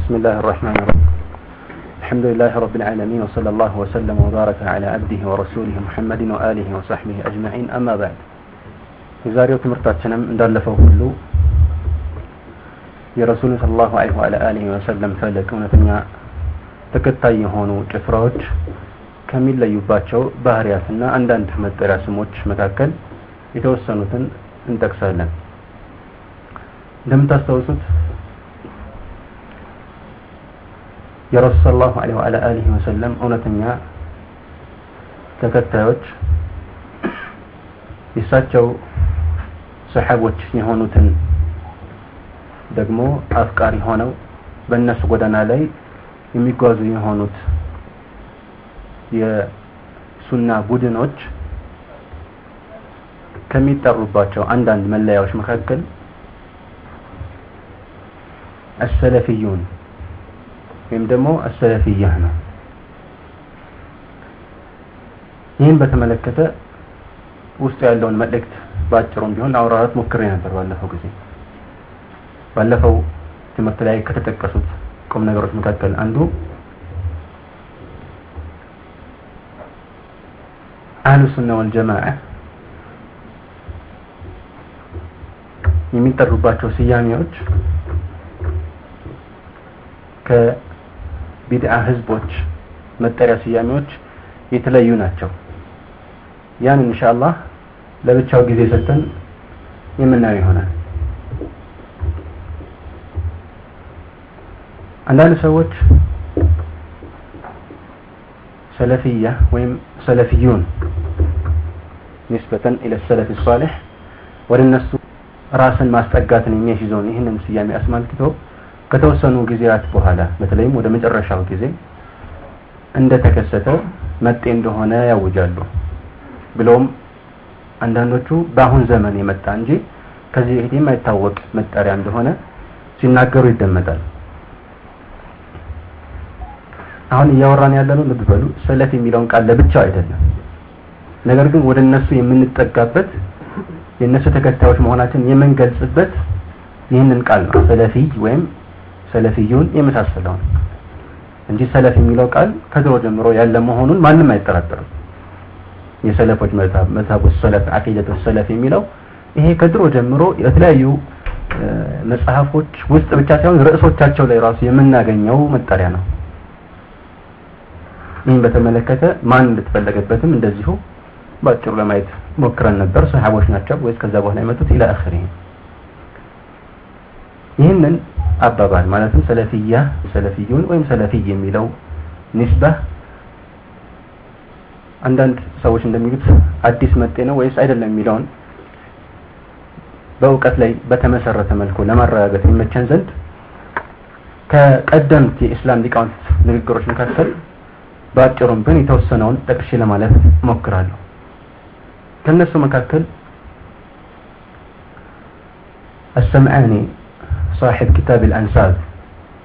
بسم الله الرحمن الرحيم الحمد لله رب العالمين وصلى الله وسلم وبارك على عبده ورسوله محمد وآله وصحبه أجمعين أما بعد የዛሬው ትምህርታችንም እንዳለፈው ሁሉ የረሱል ሰለላሁ ዐለይሂ ወአሊሂ ወሰለም ፈለግ እውነተኛ ተከታይ የሆኑ ጭፍራዎች ከሚለዩባቸው ባህሪያትና አንዳንድ መጠሪያ ስሞች መካከል የተወሰኑትን እንጠቅሳለን። እንደምታስታውሱት የረሱል ሰለላሁ ዐለይሂ ወሰለም እውነተኛ ተከታዮች የሳቸው ሰሃቦች የሆኑትን ደግሞ አፍቃሪ ሆነው በእነሱ ጎዳና ላይ የሚጓዙ የሆኑት የሱና ቡድኖች ከሚጠሩባቸው አንዳንድ መለያዎች መካከል السلفيون ወይም ደግሞ السلفية ነው። ይህን በተመለከተ ውስጥ ያለውን መልእክት ባጭሩም ቢሆን አውራራት ሞክሬ ነበር ባለፈው ትምህርት ላይ ከተጠቀሱት ቁም ነገሮች መካከል አንዱ አህሉ ሱና ወል ጀማዓ የሚጠሩባቸው ስያሜዎች ከቢድዓ ህዝቦች መጠሪያ ስያሜዎች የተለዩ ናቸው። ያን ኢንሻአላህ ለብቻው ጊዜ ሰጥተን የምናየው ይሆናል። አንዳንድ ሰዎች ሰለፊያ ወይም ሰለፊዩን ንስበተን ኢለ ሰለፍ الصالح ወደነሱ ራስን ማስጠጋትን የሚያሽዘውን ይህንን ስያሜ አስመልክቶ ከተወሰኑ ጊዜያት በኋላ በተለይም ወደ መጨረሻው ጊዜ እንደተከሰተ መጤ እንደሆነ ያውጃሉ። ብሎም አንዳንዶቹ በአሁን ዘመን የመጣ እንጂ ከዚህ በፊት የማይታወቅ መጠሪያ እንደሆነ ሲናገሩ ይደመጣል። አሁን እያወራን ያለነው ልብ በሉ ሰለፍ የሚለውን ቃል ለብቻው አይደለም። ነገር ግን ወደነሱ የምንጠጋበት የነሱ ተከታዮች መሆናችን የምንገልጽበት ይህንን ቃል ነው ሰለፊ ወይም ሰለፊዩን የመሳሰለው እንጂ ሰለፍ የሚለው ቃል ከድሮ ጀምሮ ያለ መሆኑን ማንም አይጠራጠርም። የሰለፎች መዝሀቡ ሰለፍ አቂደቱ ሰለፍ የሚለው ይሄ ከድሮ ጀምሮ የተለያዩ መጽሐፎች ውስጥ ብቻ ሳይሆን ርዕሶቻቸው ላይ ራሱ የምናገኘው መጠሪያ ነው። ይህን በተመለከተ ማን እንደተፈለገበትም እንደዚሁ ባጭሩ ለማየት ሞክረን ነበር። ሰሃቦች ናቸው ወይስ ከዛ በኋላ የመጡት ኢላ አኺሪ። ይህንን አባባል ማለትም ሰለፊያ ሰለፊዩን ወይም ሰለፊ የሚለው ንስባ አንዳንድ ሰዎች እንደሚሉት አዲስ መጤ ነው ወይስ አይደለም የሚለውን በእውቀት ላይ በተመሰረተ መልኩ ለማረጋገጥ ይመቸን ዘንድ ከቀደምት የኢስላም ሊቃውንት ንግግሮች መካከል ባጭሩም ግን የተወሰነውን ጠቅሼ ለማለት ሞክራለሁ። ከነሱ መካከል السمعاني صاحب كتاب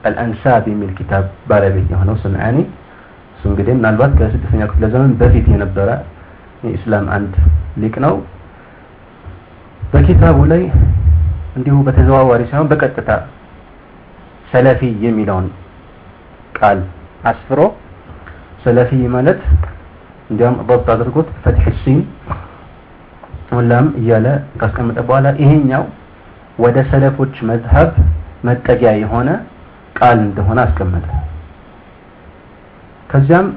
الأنساب من كتاب ባለቤት የሆነው ሰምዓኒ እንግዲህ ምናልባት ከ6ኛው ክፍለ ዘመን በፊት የነበረ የኢስላም አንድ ሊቅ ነው። በኪታቡ ላይ እንዲሁ በተዘዋዋሪ ሳይሆን በቀጥታ ሰለፊ የሚለውን ቃል አስፍሮ ሰለፊ ማለት እንዲያውም ضبط አድርጎት فتح السين ወላም እያለ ካስቀመጠ በኋላ ይሄኛው ወደ ሰለፎች መዝሀብ መጠጊያ የሆነ ቃል እንደሆነ አስቀመጠ። ከዚያም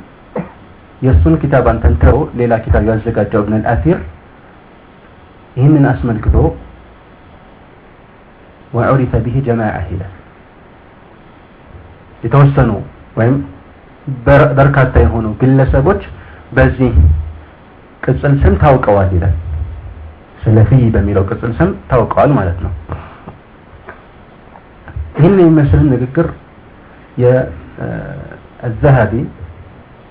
የሱን ኪታባን ተንተሮ ሌላ ኪታብ ያዘጋጀው ኢብኑ አልአሲር ይህንን አስመልክቶ وعرف به جماعة ይላል። የተወሰኑ ወይም በርካታ የሆኑ ግለሰቦች በዚህ ቅጽል ስም ታውቀዋል ይላል። ሰለፊ በሚለው ቅጽል ስም ታውቀዋል ማለት ነው። ይህን የሚመስል ንግግር የዘሃቢ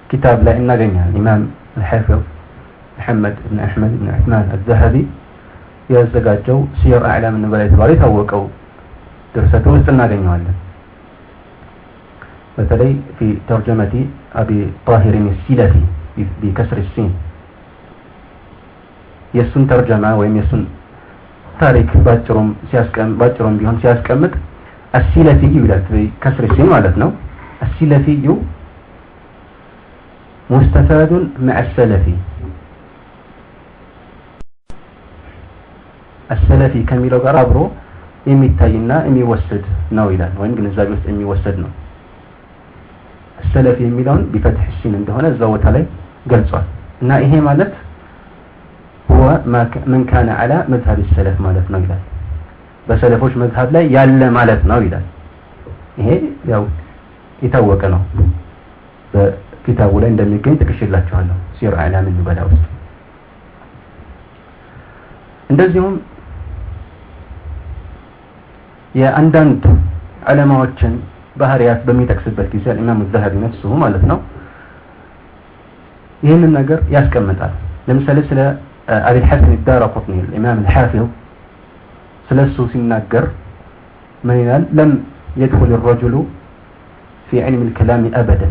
كتاب لا እናገኛለን። ኢማም الحافظ محمد بن أحمد بن عثمان الذهبي ያዘጋጀው ሲየር አዕላም النبلاء የተባለ የታወቀው ድርሰቱ ውስጥ እናገኘዋለን። በተለይ في ترجمة أبي طاهر السلفي بكسر السين የሱን ተርጀማ ወይም የሱን ታሪክ ባጭሩም ቢሆን ሲያስቀምጥ السلفي ይላል ከስር ሲል ማለት ነው السلفي مستفاد مع السلفي السلفي ከሚለው ጋር አብሮ የሚታይና የሚወሰድ ነው ይላል ወይም ግንዛቤ ውስጥ የሚወሰድ ነው السلفي የሚለውን بفتح السين እንደሆነ እዛው ቦታ ላይ ገልጿል እና ይሄ ማለት هو من كان على مذهب السلف ማለት ነው ይላል በሰለፎች መዝሐብ ላይ ያለ ማለት ነው ይላል ይሄ ያው የታወቀ ነው በኪታቡ ላይ እንደሚገኝ ተከሽላችኋለሁ ሲር አዕላም النبلاء ውስጥ እንደዚሁም የአንዳንድ ዑለማዎችን ባህሪያት በሚጠቅስበት ጊዜ ኢማም الذهبي ነፍሱ ማለት ነው ይሄንን ነገር ያስቀምጣል ለምሳሌ ስለ አቢ الحسن الدارقطني الامام الحافظ ስለሱ ሲናገር ምን ይላል لم يدخل الرجل في علم الكلام ابدا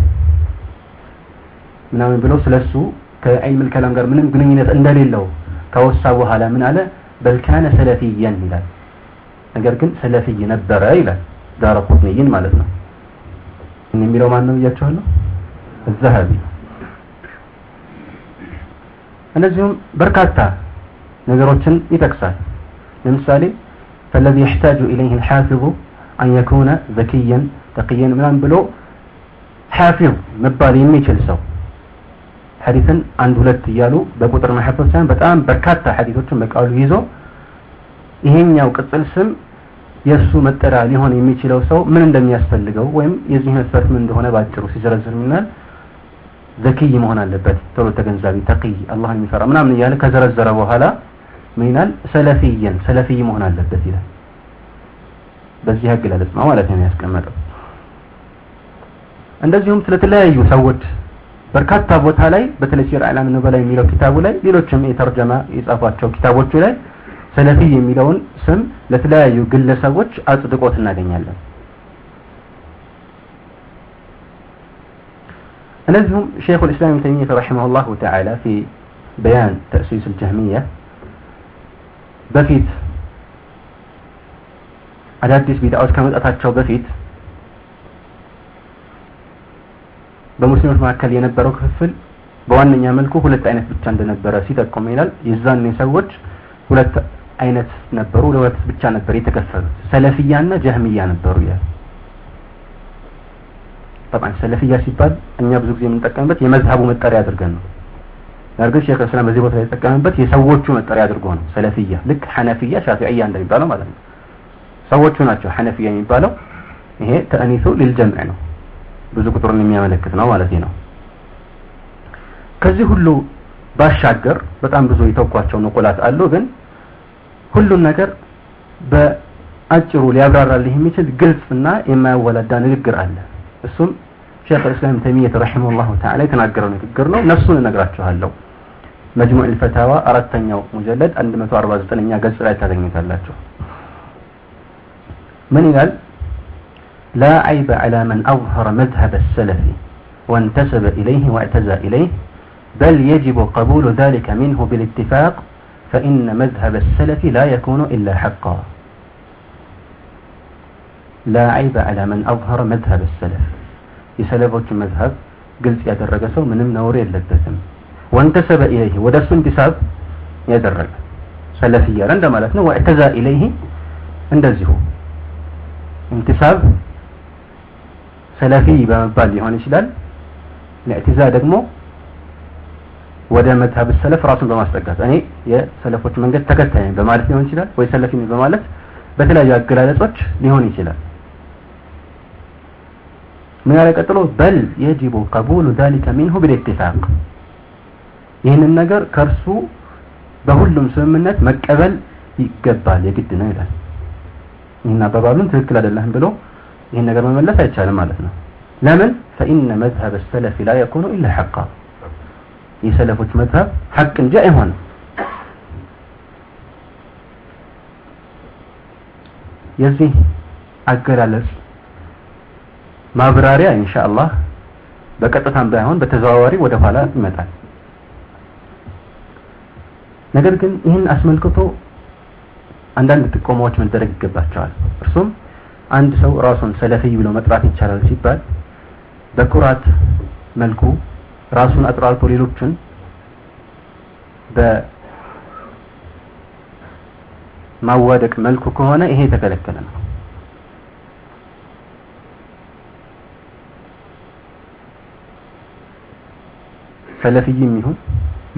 ምናምን ብሎ ስለሱ ከዕልም الكلام ጋር ምንም ግንኙነት እንደሌለው ከወሳ በኋላ ምን አለ بل كان سلفيا ይላል ነገር ግን ሰለፊይ ነበረ ይላል ዳረቁጥኒይን ማለት ነው የሚለው ማን ነው ያቻለው الذهبي እነዚህም በርካታ ነገሮችን ይጠቅሳል ለምሳሌ فالذي يحتاج اليه الحافظ ان يكون ذكيا تقيا ምናምን ብሎ حافظ መባል የሚችል ሰው ሐዲስን አንድ ሁለት ይያሉ በቁጥር መሐፈዝ ሳይሆን በጣም በርካታ ሐዲሶችን በቃሉ ይዞ ይሄኛው ቅጽል ስም የሱ መጠሪያ ሊሆን የሚችለው ሰው ምን እንደሚያስፈልገው ወይም የዚህ መስፈርት ምን እንደሆነ ባጭሩ ሲዘረዝር ምናል ዘኪይ መሆን አለበት ቶሎ ተገንዛቢ ተቂይ አላህን የሚፈራ ምናምን እያለ ከዘረዘረ በኋላ ምን ይላል ሰለፊይ መሆን አለበት ይላል በዚህ አገላለጽ ነው ማለት ነው ያስቀመጠው እንደዚሁም ስለተለያዩ ሰዎች በርካታ ቦታ ላይ በተለይ ሲር አዕላም النبلاء የሚለው ኪታቡ ላይ ሌሎችም የተርጀማ የጻፏቸው ኪታቦች ላይ ሰለፊ የሚለውን ስም ለተለያዩ ግለሰቦች አጽድቆት እናገኛለን እነዚህም ሼኹ الاسلام ابن تيمية رحمه الله تعالى في بيان تأسيس الجهمية በፊት አዳዲስ ቢድዓዎች ከመጣታቸው በፊት በሙስሊሞች መካከል የነበረው ክፍል በዋነኛ መልኩ ሁለት አይነት ብቻ እንደነበረ ሲጠቆም ይላል የዛን ሰዎች ሁለት አይነት ነበሩ ሁለት ብቻ ነበር የተከፈሉት ሰለፊያና ጀህሚያ ነበሩ ይላል طبعا ሰለፊያ ሲባል እኛ ብዙ ጊዜ የምንጠቀምበት የመዝሐቡ መጠሪያ አድርገን ነው ነገር ሼክ እስላም በዚህ ቦታ የተጠቀመበት የሰዎቹ መጠሪያ አድርጎ ነው ሰለፊያ ልክ ሐነፊያ ሻፊዒያ እንደሚባለው ማለት ነው ሰዎቹ ናቸው ሐነፊያ የሚባለው ይሄ ተአኒሱ ለልጀምዕ ነው ብዙ ቁጥርን የሚያመለክት ነው ማለት ነው ከዚህ ሁሉ ባሻገር በጣም ብዙ የተወኳቸው ነቆላት አሉ ግን ሁሉን ነገር በአጭሩ ሊያብራራልህ የሚችል ግልጽና የማያወላዳ ንግግር አለ እሱም ሼክ الاسلام تيمية رحمه الله تعالى የተናገረው ንግግር ነው ነሱን እነግራችኋለሁ مجموع الفتاوى አራተኛው ሙጀለድ 149ኛ ገጽ ላይ ታገኙታላችሁ من ይላል لا عيب على من أظهر مذهب السلف وانتسب إليه واعتزى إليه بل يجب قبول ذلك منه بالاتفاق فإن مذهب السلف لا يكون إلا حقا لا عيب على من أظهر مذهب السلف يسلفوش مذهب قلت يدرق سو من نوري اللبتم وانتسب إليه ودرس انتساب يدرق سلفيا عندما لتنا واعتزى إليه اندزه انتساب سلفي بمبال يهون ይችላል الاعتزاء ደግሞ ወደ መዝሐብ السلف ራሱን በማስጠጋት እኔ የሰለፎች መንገድ ተከታይ በማለት ሊሆን ይችላል ወይ ሰለፊ ነኝ በማለት በተለያዩ አገላለጾች ሊሆን ይችላል ምን ያለ ቀጥሎ بل يجب قبول ذلك منه بالاتفاق ይህንን ነገር ከርሱ በሁሉም ስምምነት መቀበል ይገባል የግድ ነው ይላል እና በባሉን ትክክል አይደለም ብሎ ይሄን ነገር መመለስ አይቻልም ማለት ነው ለምን فإن مذهب السلف لا يكون إلا حقا የሰለፎች መዝሐብ ሐቅ እንጂ አይሆንም የዚህ አገላለጽ ማብራሪያ ኢንሻአላህ በቀጥታም ባይሆን በተዘዋዋሪ ወደ ኋላ ይመጣል ነገር ግን ይህን አስመልክቶ አንዳንድ ጥቆማዎች መደረግ ይገባቸዋል እርሱም አንድ ሰው ራሱን ሰለፊ ብሎ መጥራት ይቻላል ሲባል በኩራት መልኩ ራሱን አጥራርቶ ሌሎችን በማዋደቅ መልኩ ከሆነ ይሄ ተከለከለ ነው። ሰለፊይም ይሁን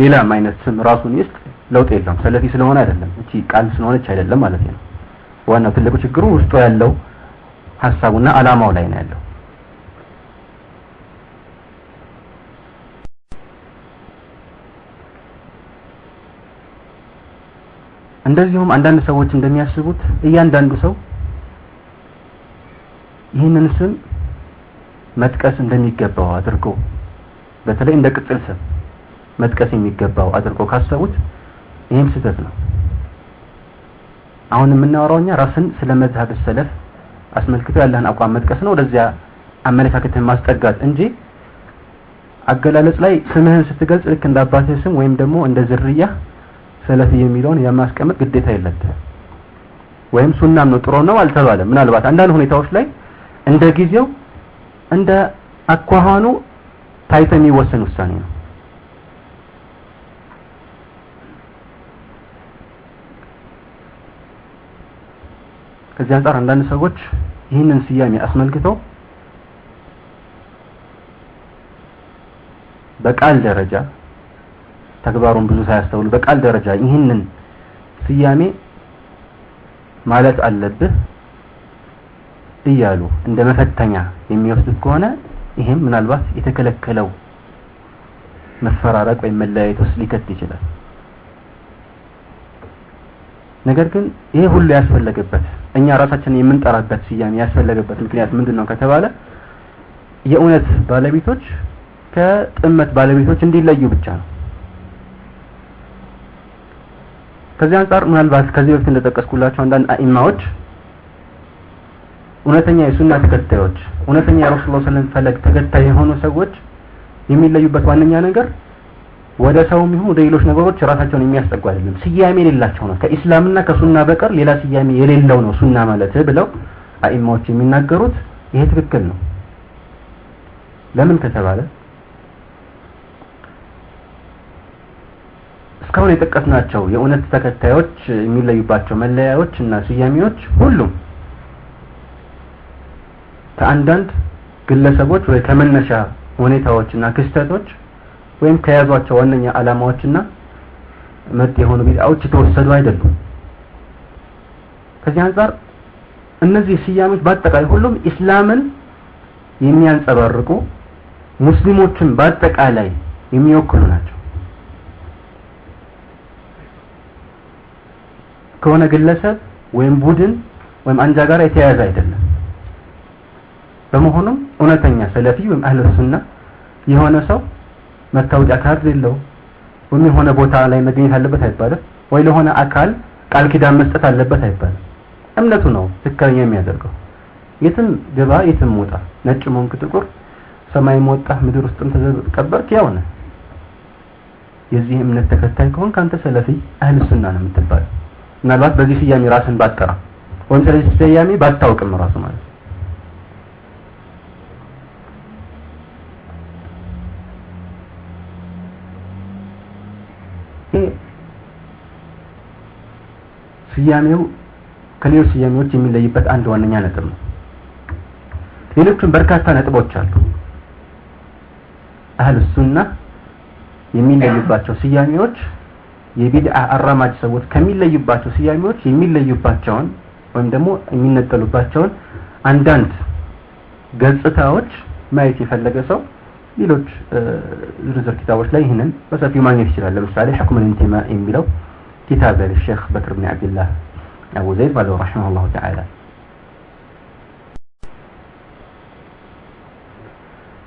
ሌላም አይነት ስም ራሱን ይስጥ ለውጥ የለውም። ሰለፊ ስለሆነ አይደለም፣ እቺ ቃል ስለሆነች አይደለም ማለት ነው። ዋናው ትልቁ ችግሩ ውስጡ ያለው ሐሳቡና አላማው ላይ ነው ያለው። እንደዚሁም አንዳንድ ሰዎች እንደሚያስቡት እያንዳንዱ ሰው ይህንን ስም መጥቀስ እንደሚገባው አድርጎ በተለይ እንደ ቅጽል ስም መጥቀስ የሚገባው አድርጎ ካሰቡት ይሄም ስህተት ነው። አሁን የምናወራው እኛ ራስን ስለ መዝሀብ ሰለፍ አስመልክቶ ያለህን አቋም መጥቀስ ነው፣ ወደዚያ አመለካከትን ማስጠጋት እንጂ አገላለጽ ላይ ስምህን ስትገልጽ ልክ እንደ አባትህ ስም ወይም ደግሞ እንደ ዝርያ ሰለፊ የሚለውን የማስቀመጥ ግዴታ የለብህም። ወይም ሱናም ነው ጥሩ ነው አልተባለም። ምናልባት አንዳንድ ሁኔታዎች ላይ እንደ ጊዜው እንደ አኳኋኑ ታይቶ የሚወሰን ውሳኔ ነው። ከዚህ አንፃር አንዳንድ ሰዎች ይህንን ስያሜ አስመልክተው በቃል ደረጃ ተግባሩን ብዙ ሳያስተውሉ በቃል ደረጃ ይህንን ስያሜ ማለት አለብህ እያሉ እንደ መፈተኛ የሚወስዱት ከሆነ ይሄም ምናልባት የተከለከለው መፈራረቅ ወይም መለያየት ውስጥ ሊከት ይችላል። ነገር ግን ይሄ ሁሉ ያስፈለገበት እኛ ራሳችንን የምንጠራበት ስያሜ ያስፈለገበት ምክንያት ምንድነው ከተባለ የእውነት ባለቤቶች ከጥመት ባለቤቶች እንዲለዩ ብቻ ነው። ከዚህ አንፃር ምናልባት ከዚህ በፊት እንደተጠቀስኩላችሁ አንዳንድ አኢማዎች እውነተኛ የሱና ተከታዮች እውነተኛ የረሱላህ ሰለላሁ ዐለይሂ ወሰለም ፈለግ ተከታይ የሆኑ ሰዎች የሚለዩበት ዋነኛ ነገር ወደ ሰውም ይሁን ወደ ሌሎች ነገሮች ራሳቸውን የሚያስጠጉ አይደለም፣ ስያሜ የሌላቸው ነው። ከኢስላምና ከሱና በቀር ሌላ ስያሜ የሌለው ነው ሱና ማለት ብለው አኢማዎች የሚናገሩት ይሄ ትክክል ነው። ለምን ከተባለ እስካሁን የጠቀስናቸው የእውነት ተከታዮች የሚለዩባቸው መለያዎች እና ስያሜዎች ሁሉም ከአንዳንድ ግለሰቦች ወይ ከመነሻ ሁኔታዎችና ክስተቶች ወይም ከያዟቸው ዋነኛ ዓላማዎችና መጥ የሆኑ ቢድዓዎች የተወሰዱ አይደሉም። ከዚህ አንፃር እነዚህ ስያሜዎች በአጠቃላይ ሁሉም ኢስላምን የሚያንጸባርቁ ሙስሊሞችን በአጠቃላይ የሚወክሉ ናቸው። ከሆነ ግለሰብ ወይም ቡድን ወይም አንጃ ጋር የተያያዘ አይደለም። በመሆኑም እውነተኛ ሰለፊ ወይም አህለ ሱና የሆነ ሰው መታወቂያ ካርድ የለው ወይም የሆነ ቦታ ላይ መገኘት አለበት አይባልም፣ ወይ ለሆነ አካል ቃል ኪዳን መስጠት አለበት አይባልም። እምነቱ ነው ትክክለኛ የሚያደርገው። የትም ግባ የትም ወጣ፣ ነጭ ሞንክ ጥቁር፣ ሰማይ ሞጣ ምድር ውስጥም ተቀበርክ ያው ነህ። የዚህ እምነት ተከታይ ከሆን ካንተ ሰለፊ አህለ ሱና ነው የምትባለው። ምናልባት በዚህ ስያሜ ራስን ባጠራ ወይም ስለዚህ ስያሜ ባታውቅም ራሱ ማለት ስያሜው ከሌሎች ስያሜዎች የሚለይበት አንድ ዋነኛ ነጥብ ነው። ሌሎችም በርካታ ነጥቦች አሉ። አህሉ ሱና የሚለዩባቸው ስያሜዎች የቢድዓ አራማጅ ሰዎች ከሚለዩባቸው ስያሜዎች የሚለዩባቸውን ወይም ደግሞ የሚነጠሉባቸውን አንዳንድ ገጽታዎች ማየት የፈለገ ሰው ሌሎች ዝርዝር ኪታቦች ላይ ይህንን በሰፊው ማግኘት ይችላል። ለምሳሌ ሕክም الانتማ የሚለው ኪታብ ለሼክ በክር ብን አብዱላህ አቡ ዘይድ ባለው ረሂመሁላህ ተዓላ።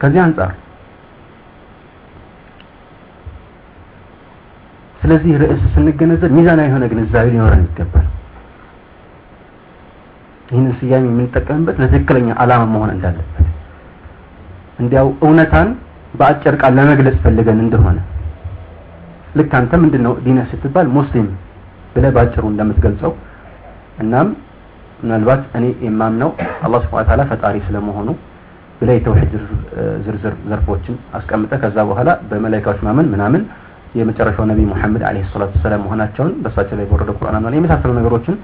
ከዚህ አንፃር ስለዚህ ርዕስ ስንገነዘብ ሚዛናዊ የሆነ ግንዛቤ ሊኖረን ይገባል። ይህንን ስያሜ የምንጠቀምበት ለትክክለኛ ዓላማ መሆን እንዳለበት እንዲያው እውነታን በአጭር ቃል ለመግለጽ ፈልገን እንደሆነ ልክ አንተ ምንድነው ዲንህ ስትባል ሙስሊም ብለህ ባጭሩ እንደምትገልጸው እናም ምናልባት እኔ የማምነው አላህ Subhanahu Wa Ta'ala ፈጣሪ ስለመሆኑ ብለ የተውሂድ ዝርዝር ዘርፎችን አስቀምጠ ከዛ በኋላ በመላእክቶች ማመን ምናምን የመጨረሻው ነብይ መሐመድ አለይሂ ሰላቱ ሰላም መሆናቸውን በሳቸው ላይ በወረደ ቁርአን እና የመሳሰሉ ነገሮችን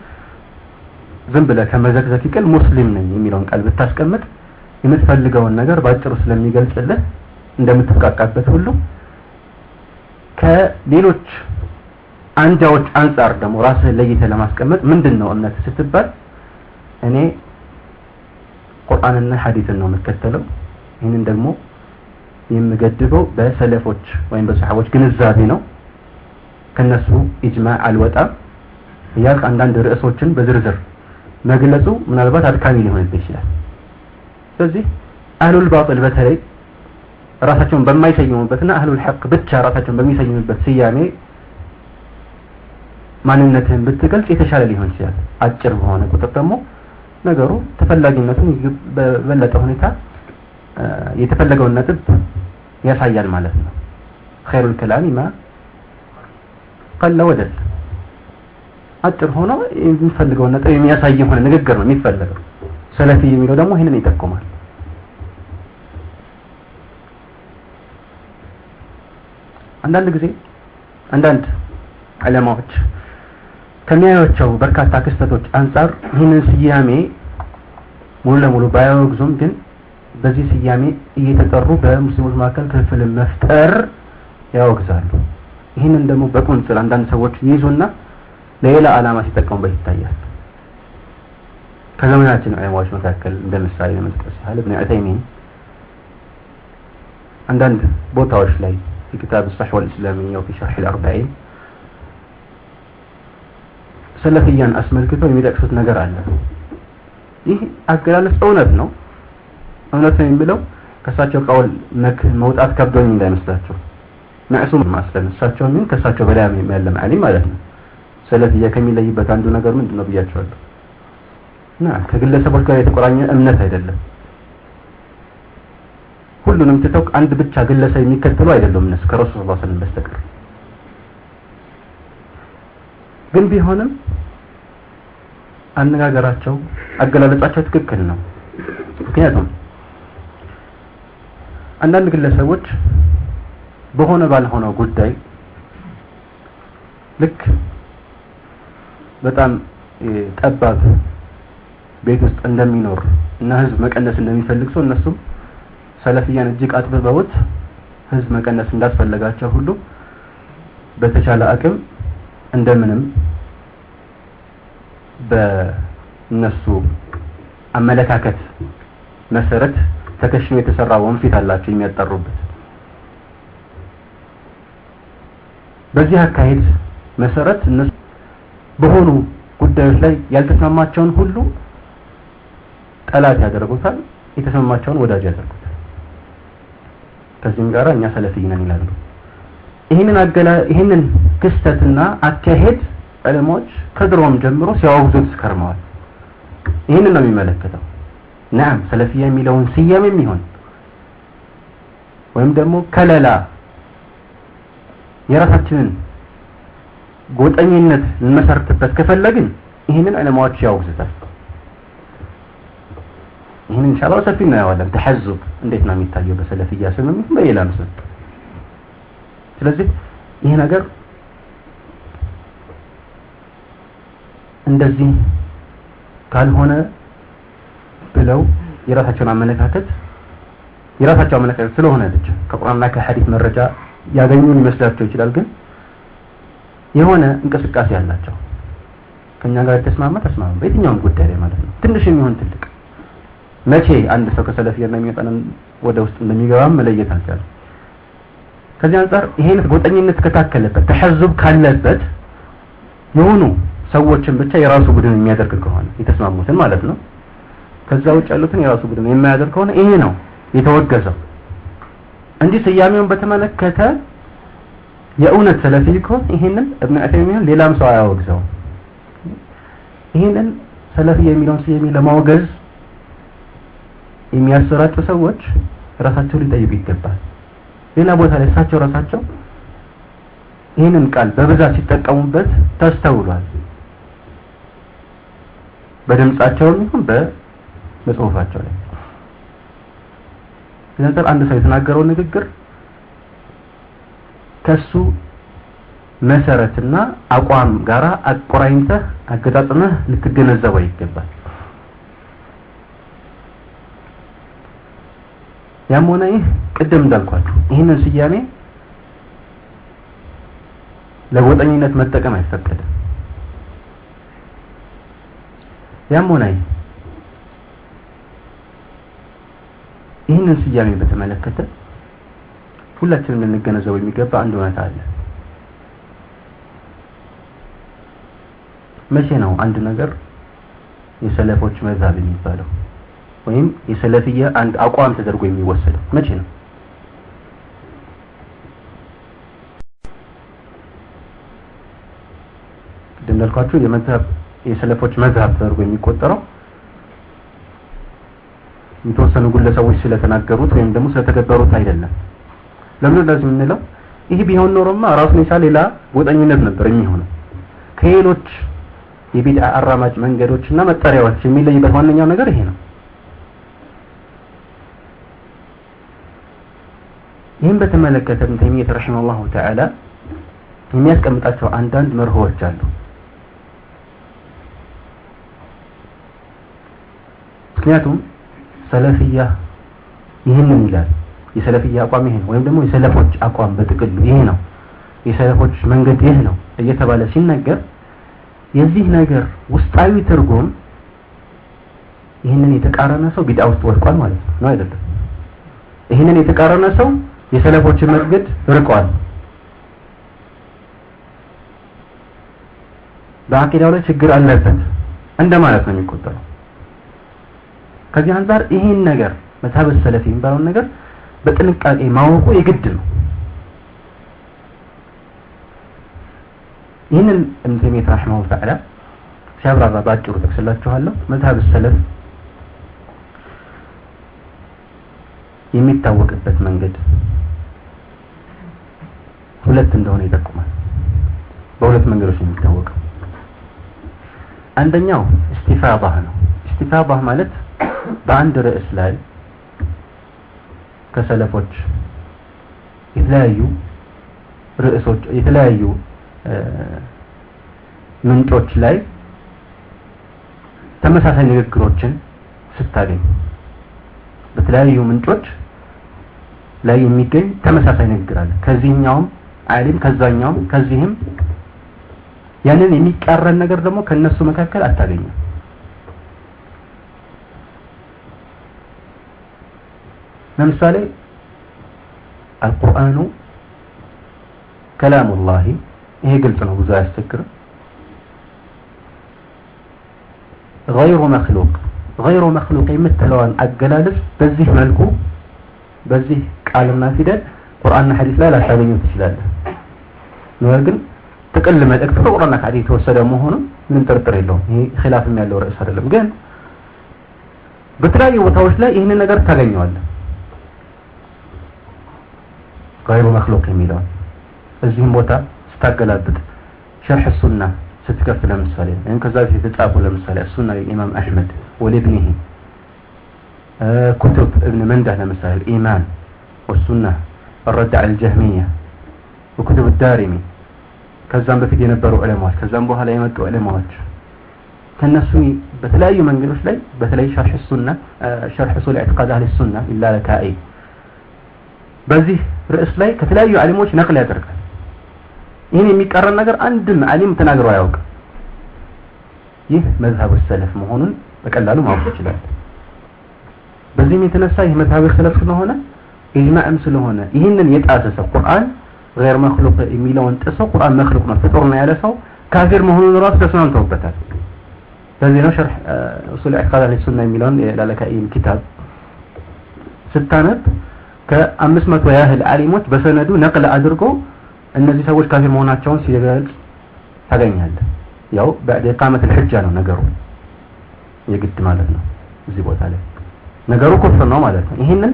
ዝም ብለ ከመዘክዘክ ይቀል ሙስሊም ነኝ የሚለውን ቃል ብታስቀምጥ የምትፈልገውን ነገር ባጭሩ ስለሚገልጽልህ እንደምትቃቃበት ሁሉ ከሌሎች አንጃዎች አንፃር ደግሞ ራስህን ለይተህ ለማስቀመጥ ምንድነው እምነት ስትባል እኔ ቁርአንና ሐዲስን ነው የምከተለው ይሄንን ደግሞ የምገድበው በሰለፎች ወይም በሰሃቦች ግንዛቤ ነው ከነሱ ኢጅማዕ አልወጣም ያልክ አንዳንድ ርዕሶችን በዝርዝር መግለጹ ምናልባት አድካሚ ሊሆን ይችላል ስለዚህ አህሉል ባጢል በተለይ ራሳቸውን በማይሰይሙበትና አህሉል ሐቅ ብቻ ራሳቸውን በሚሰይሙበት ስያሜ ማንነትን ብትገልጽ የተሻለ ሊሆን ይችላል አጭር በሆነ ቁጥር ደግሞ ነገሩ ተፈላጊነቱን በበለጠ ሁኔታ የተፈለገውን ነጥብ ያሳያል ማለት ነው ኸይሩል ከላሚ ማ ቀለ ወደል አጭር ሆኖ የሚፈልገውን ነጥብ የሚያሳይ ሆነ ንግግር ነው የሚፈልገው ሰለፊ የሚለው ደግሞ ይሄንን ይጠቁማል አንዳንድ ጊዜ አንዳንድ ዑለማዎች ከሚያዩቸው በርካታ ክስተቶች አንፃር ይህንን ስያሜ ሙሉ ለሙሉ ባያወግዙም ግን በዚህ ስያሜ እየተጠሩ በሙስሊሞች መካከል ክፍል መፍጠር ያወግዛሉ ይህንን ደግሞ በቁንጽል አንዳንድ ሰዎች ይይዙና ለሌላ ዓላማ ሲጠቀሙበት ይታያል ከዘመናችን ዑለማዎች መካከል እንደምሳሌ ለመጥቀስ ያህል ኢብኑ ዑተይሚን አንዳንድ ቦታዎች ላይ في كتاب الصحوة والإسلامية وفي شرح الأربعين سلفيا أسملكته የሚጠቅሱት ነገር አለ ይህ አገላለጽ እውነት ነው እውነት ነው የሚለው ከሳቸው ቀውል መውጣት ከብዶኝ እንዳይመስላችሁ ማዕሱም ማስለም እሳቸው ምን ከሳቸው በላይ የሚያለም ዓሊም ማለት ነው ሰለፊያ ከሚለይበት አንዱ ነገር ምንድነው ብያቸዋለሁ ከግለሰቦች ጋር የተቆራኘ እምነት አይደለም ሁሉንም ተተው አንድ ብቻ ግለሰብ የሚከተሉ አይደለም እነሱ ከረሱል ሰለላሁ ዐለይሂ ወሰለም በስተቀር ግን ቢሆንም አነጋገራቸው አገላለጻቸው ትክክል ነው ምክንያቱም አንዳንድ ግለሰቦች በሆነ ባልሆነው ጉዳይ ልክ በጣም ጠባብ ቤት ውስጥ እንደሚኖር እና ህዝብ መቀነስ እንደሚፈልግ ሰው እነሱ ሰለፊያን እጅግ አጥብበውት ህዝብ መቀነስ እንዳስፈልጋቸው ሁሉ በተቻለ አቅም እንደምንም በእነሱ አመለካከት መሰረት ተከሽኖ የተሰራ ወንፊት አላቸው የሚያጠሩበት በዚህ አካሄድ መሰረት እነሱ በሆኑ ጉዳዮች ላይ ያልተስማማቸውን ሁሉ ጠላት ያደርጉታል የተስማማቸውን ወዳጅ ያደርጉታል ከዚህም ጋር እኛ ሰለፊ ነን ይላሉ ይሄንን ክስተትና አካሄድ ዑለማዎች ከድሮም ጀምሮ ሲያወግዙት ከርመዋል ይሄንን ነው የሚመለከተው نعم ሰለፊያ የሚለውን ስያሜም ይሁን ወይም ደግሞ ከለላ የራሳችንን ጎጠኝነት እንመሰርትበት ከፈለግን ይሄንን ዑለማዎች ያወግዙታል ይሄን ኢንሻአላህ ሰፊ ነው ያዋለም ተሐዙብ እንዴት ነው የሚታየው በሰለፊያ ስምም በሌላ ምስል ስለዚህ ይሄ ነገር እንደዚህ ካልሆነ ብለው የራሳቸውን አመለካከት ስለሆነ ልጅ ከቁርአንና ከሐዲስ መረጃ ያገኙን ይመስላቸው ይችላል ግን የሆነ እንቅስቃሴ ያላቸው ከኛ ጋር ተስማማ በየትኛውም ጉዳይ ላይ ማለት ነው ትንሽ የሚሆን ትልቅ መቼ አንድ ሰው ከሰለፊያ የሚመጣን ወደ ውስጥ እንደሚገባም መለየት አልቻለም ከዚህ አንፃር ይሄን ጎጠኝነት ከታከለበት ተሐዙብ ካለበት የሆኑ ሰዎችን ብቻ የራሱ ቡድን የሚያደርግ ከሆነ የተስማሙትን ማለት ነው ከዛ ውጭ ያሉትን የራሱ ቡድን የማያደርግ ከሆነ ይሄ ነው የተወገዘው እንጂ ስያሜውን በተመለከተ የእውነት ሰለፊ ከሆነ ይሄንን ኢብኑ ዑተይሚን ሌላም ሰው አያወግዘው ይሄንን ሰለፊ የሚለውን ስያሜ ለማወገዝ የሚያሰራጩ ሰዎች ራሳቸው ሊጠይቁ ይገባል ሌላ ቦታ ላይ ራሳቸው ይሄንን ቃል በብዛት ሲጠቀሙበት ተስተውሏል በድምጻቸውም ይሁን በጽሁፋቸው ላይ ስለዚህ አንድ ሰው የተናገረው ንግግር ከሱ መሰረትና አቋም ጋራ አቆራኝተህ አገጣጥመህ ልትገነዘበው ይገባል። ያም ሆነ ይህ ቅድም እንዳልኳችሁ ይህንን ስያሜ ለጎጠኝነት መጠቀም አይፈቀድም። ያም ሆነ ይህንን ስያሜ በተመለከተ ሁላችንም ልንገነዘበው የሚገባ አንድ እውነታ አለ። መቼ ነው አንድ ነገር የሰለፎች መዝሀብ የሚባለው ወይም የሰለፊያ አንድ አቋም ተደርጎ የሚወሰደው መቼ ነው? እንደልኳችሁ የሰለፎች መዝሀብ ተደርጎ የሚቆጠረው የተወሰኑ ግለሰቦች ስለተናገሩት ወይም ደግሞ ስለተገበሩት አይደለም። ለምን እንደዚህ የምንለው? ይሄ ቢሆን ኖሮማ ራሱን የቻለ ሌላ ጎጠኝነት ነበር የሚሆነው። ከሌሎች የቢድዓ አራማጅ መንገዶችና መጠሪያዎች የሚለይበት ዋነኛው ነገር ይሄ ነው። ይህን በተመለከተ ኢብኑ ተይሚያ ረሂመሁላሁ ተዓላ የሚያስቀምጣቸው አንዳንድ መርሆዎች አሉ። ምክንያቱም ሰለፊያ ይህንን ይላል፣ የሰለፊያ አቋም ይሄ ነው ወይም ደግሞ የሰለፎች አቋም በጥቅሉ ይሄ ነው፣ የሰለፎች መንገድ ይሄ ነው እየተባለ ሲነገር የዚህ ነገር ውስጣዊ ትርጉም ይህንን የተቃረነ ሰው ቢድዓ ውስጥ ወድቋል ማለት ነው አይደለም? ይህንን የተቃረነ ሰው የሰለፎችን መንገድ ርቋል፣ በአቂዳው ላይ ችግር አለበት እንደማለት ነው የሚቆጠረው። ከዚህ አንፃር ይሄን ነገር መዝሀብ ሰለፊ የሚባለው ነገር በጥንቃቄ ማወቁ የግድ ነው። ይህንን ኢብኑ ተይሚያ ረሂመሁላህ ተዓላ ሲያብራራ ባጭሩ ተክስላችኋለሁ። መዝሀብ ሰለፍ የሚታወቅበት መንገድ ሁለት እንደሆነ ይጠቁማል። በሁለት መንገዶች ነው የሚታወቀው። አንደኛው ኢስቲፋዳህ ነው። ኢስቲፋዳህ ማለት በአንድ ርዕስ ላይ ከሰለፎች የተለያዩ ርዕሶች የተለያዩ ምንጮች ላይ ተመሳሳይ ንግግሮችን ስታገኝ በተለያዩ ምንጮች ላይ የሚገኝ ተመሳሳይ ንግግር አለ። ከዚህኛውም ዓሊም ከዛኛውም ከዚህም ያንን የሚቃረን ነገር ደግሞ ከነሱ መካከል አታገኝም። ለምሳሌ አልቁርአኑ ከላሙላሂ ይሄ ግልጽ ነው፣ ብዙ አያስቸግርም። غير مخلوق غير مخلوق የምትለዋን አገላለጽ በዚህ መልኩ በዚህ ቃልና ፊደል ቁርአንና ሐዲስ ላይ ላታገኙት ትችላለህ። ነገር ግን ጥቅል መልእክት ከቁርአንና ከሐዲስ የተወሰደ መሆኑን ምንም ጥርጥር የለውም። ይሄ ኺላፍም ያለው ርዕስ አይደለም። ግን በተለያዩ ቦታዎች ላይ ይህንን ነገር ታገኘዋለህ። غير مخلوق የሚለው እዚህም ቦታ ስታገላብጥ ሸርህ ሱና ስትከፍት ለምሳሌ ወይም ከዛ በፊት የተጻፉ ለምሳሌ ሱና ኢማም አህመድ ወለብኒሂ كتب ابن منده ለምሳሌ الإيمان والسنة الرد على الجهمية وكتب الدارمي ከዛም በፊት የነበሩ ዑለማዎች ከዛም በኋላ የመጡ ዑለማዎች ከነሱ በተለያዩ መንገዶች ላይ በተለይ ሸርህ ሱና ሸርህ ኡሱል ኢዕቲቃድ አህሊ ሱና ኢላ ለካኢ በዚህ ርዕስ ላይ ከተለያዩ ዓሊሞች ነቅል ያደርጋል። ይህን የሚቃረን ነገር አንድም ዓሊም ተናግሮ አያውቅም። ይህ መዝሀብ ሰለፍ መሆኑን በቀላሉ ማወቅ ይችላል። በዚህም የተነሳ ይህ መዝሀብ ሰለፍ ስለሆነ ኢጅማዕም ስለሆነ ይህንን የጣሰ ሰው ቁርአን غير مخلوق የሚለውን ጥሶ ቁርአን መخلوق ነው ፍጡር ነው ያለ ሰው ካፊር መሆኑን ራሱ ተስማምተውበታል። በዚህ ነው ሸርህ ኡሱል ኢዕቲቃድ አህሊ ሱና የሚለውን የላለካኢም ኪታብ ስታነብ ከ500 ያህል ዓሊሞች በሰነዱ ነቅል አድርጎ እነዚህ ሰዎች ካፊር መሆናቸውን ሲገልጽ ታገኛለህ። ያው በኢቃመት الحجة ነው ነገሩ የግድ ማለት ነው። እዚህ ቦታ ላይ ነገሩ ኩፍር ነው ማለት ነው። ይሄንን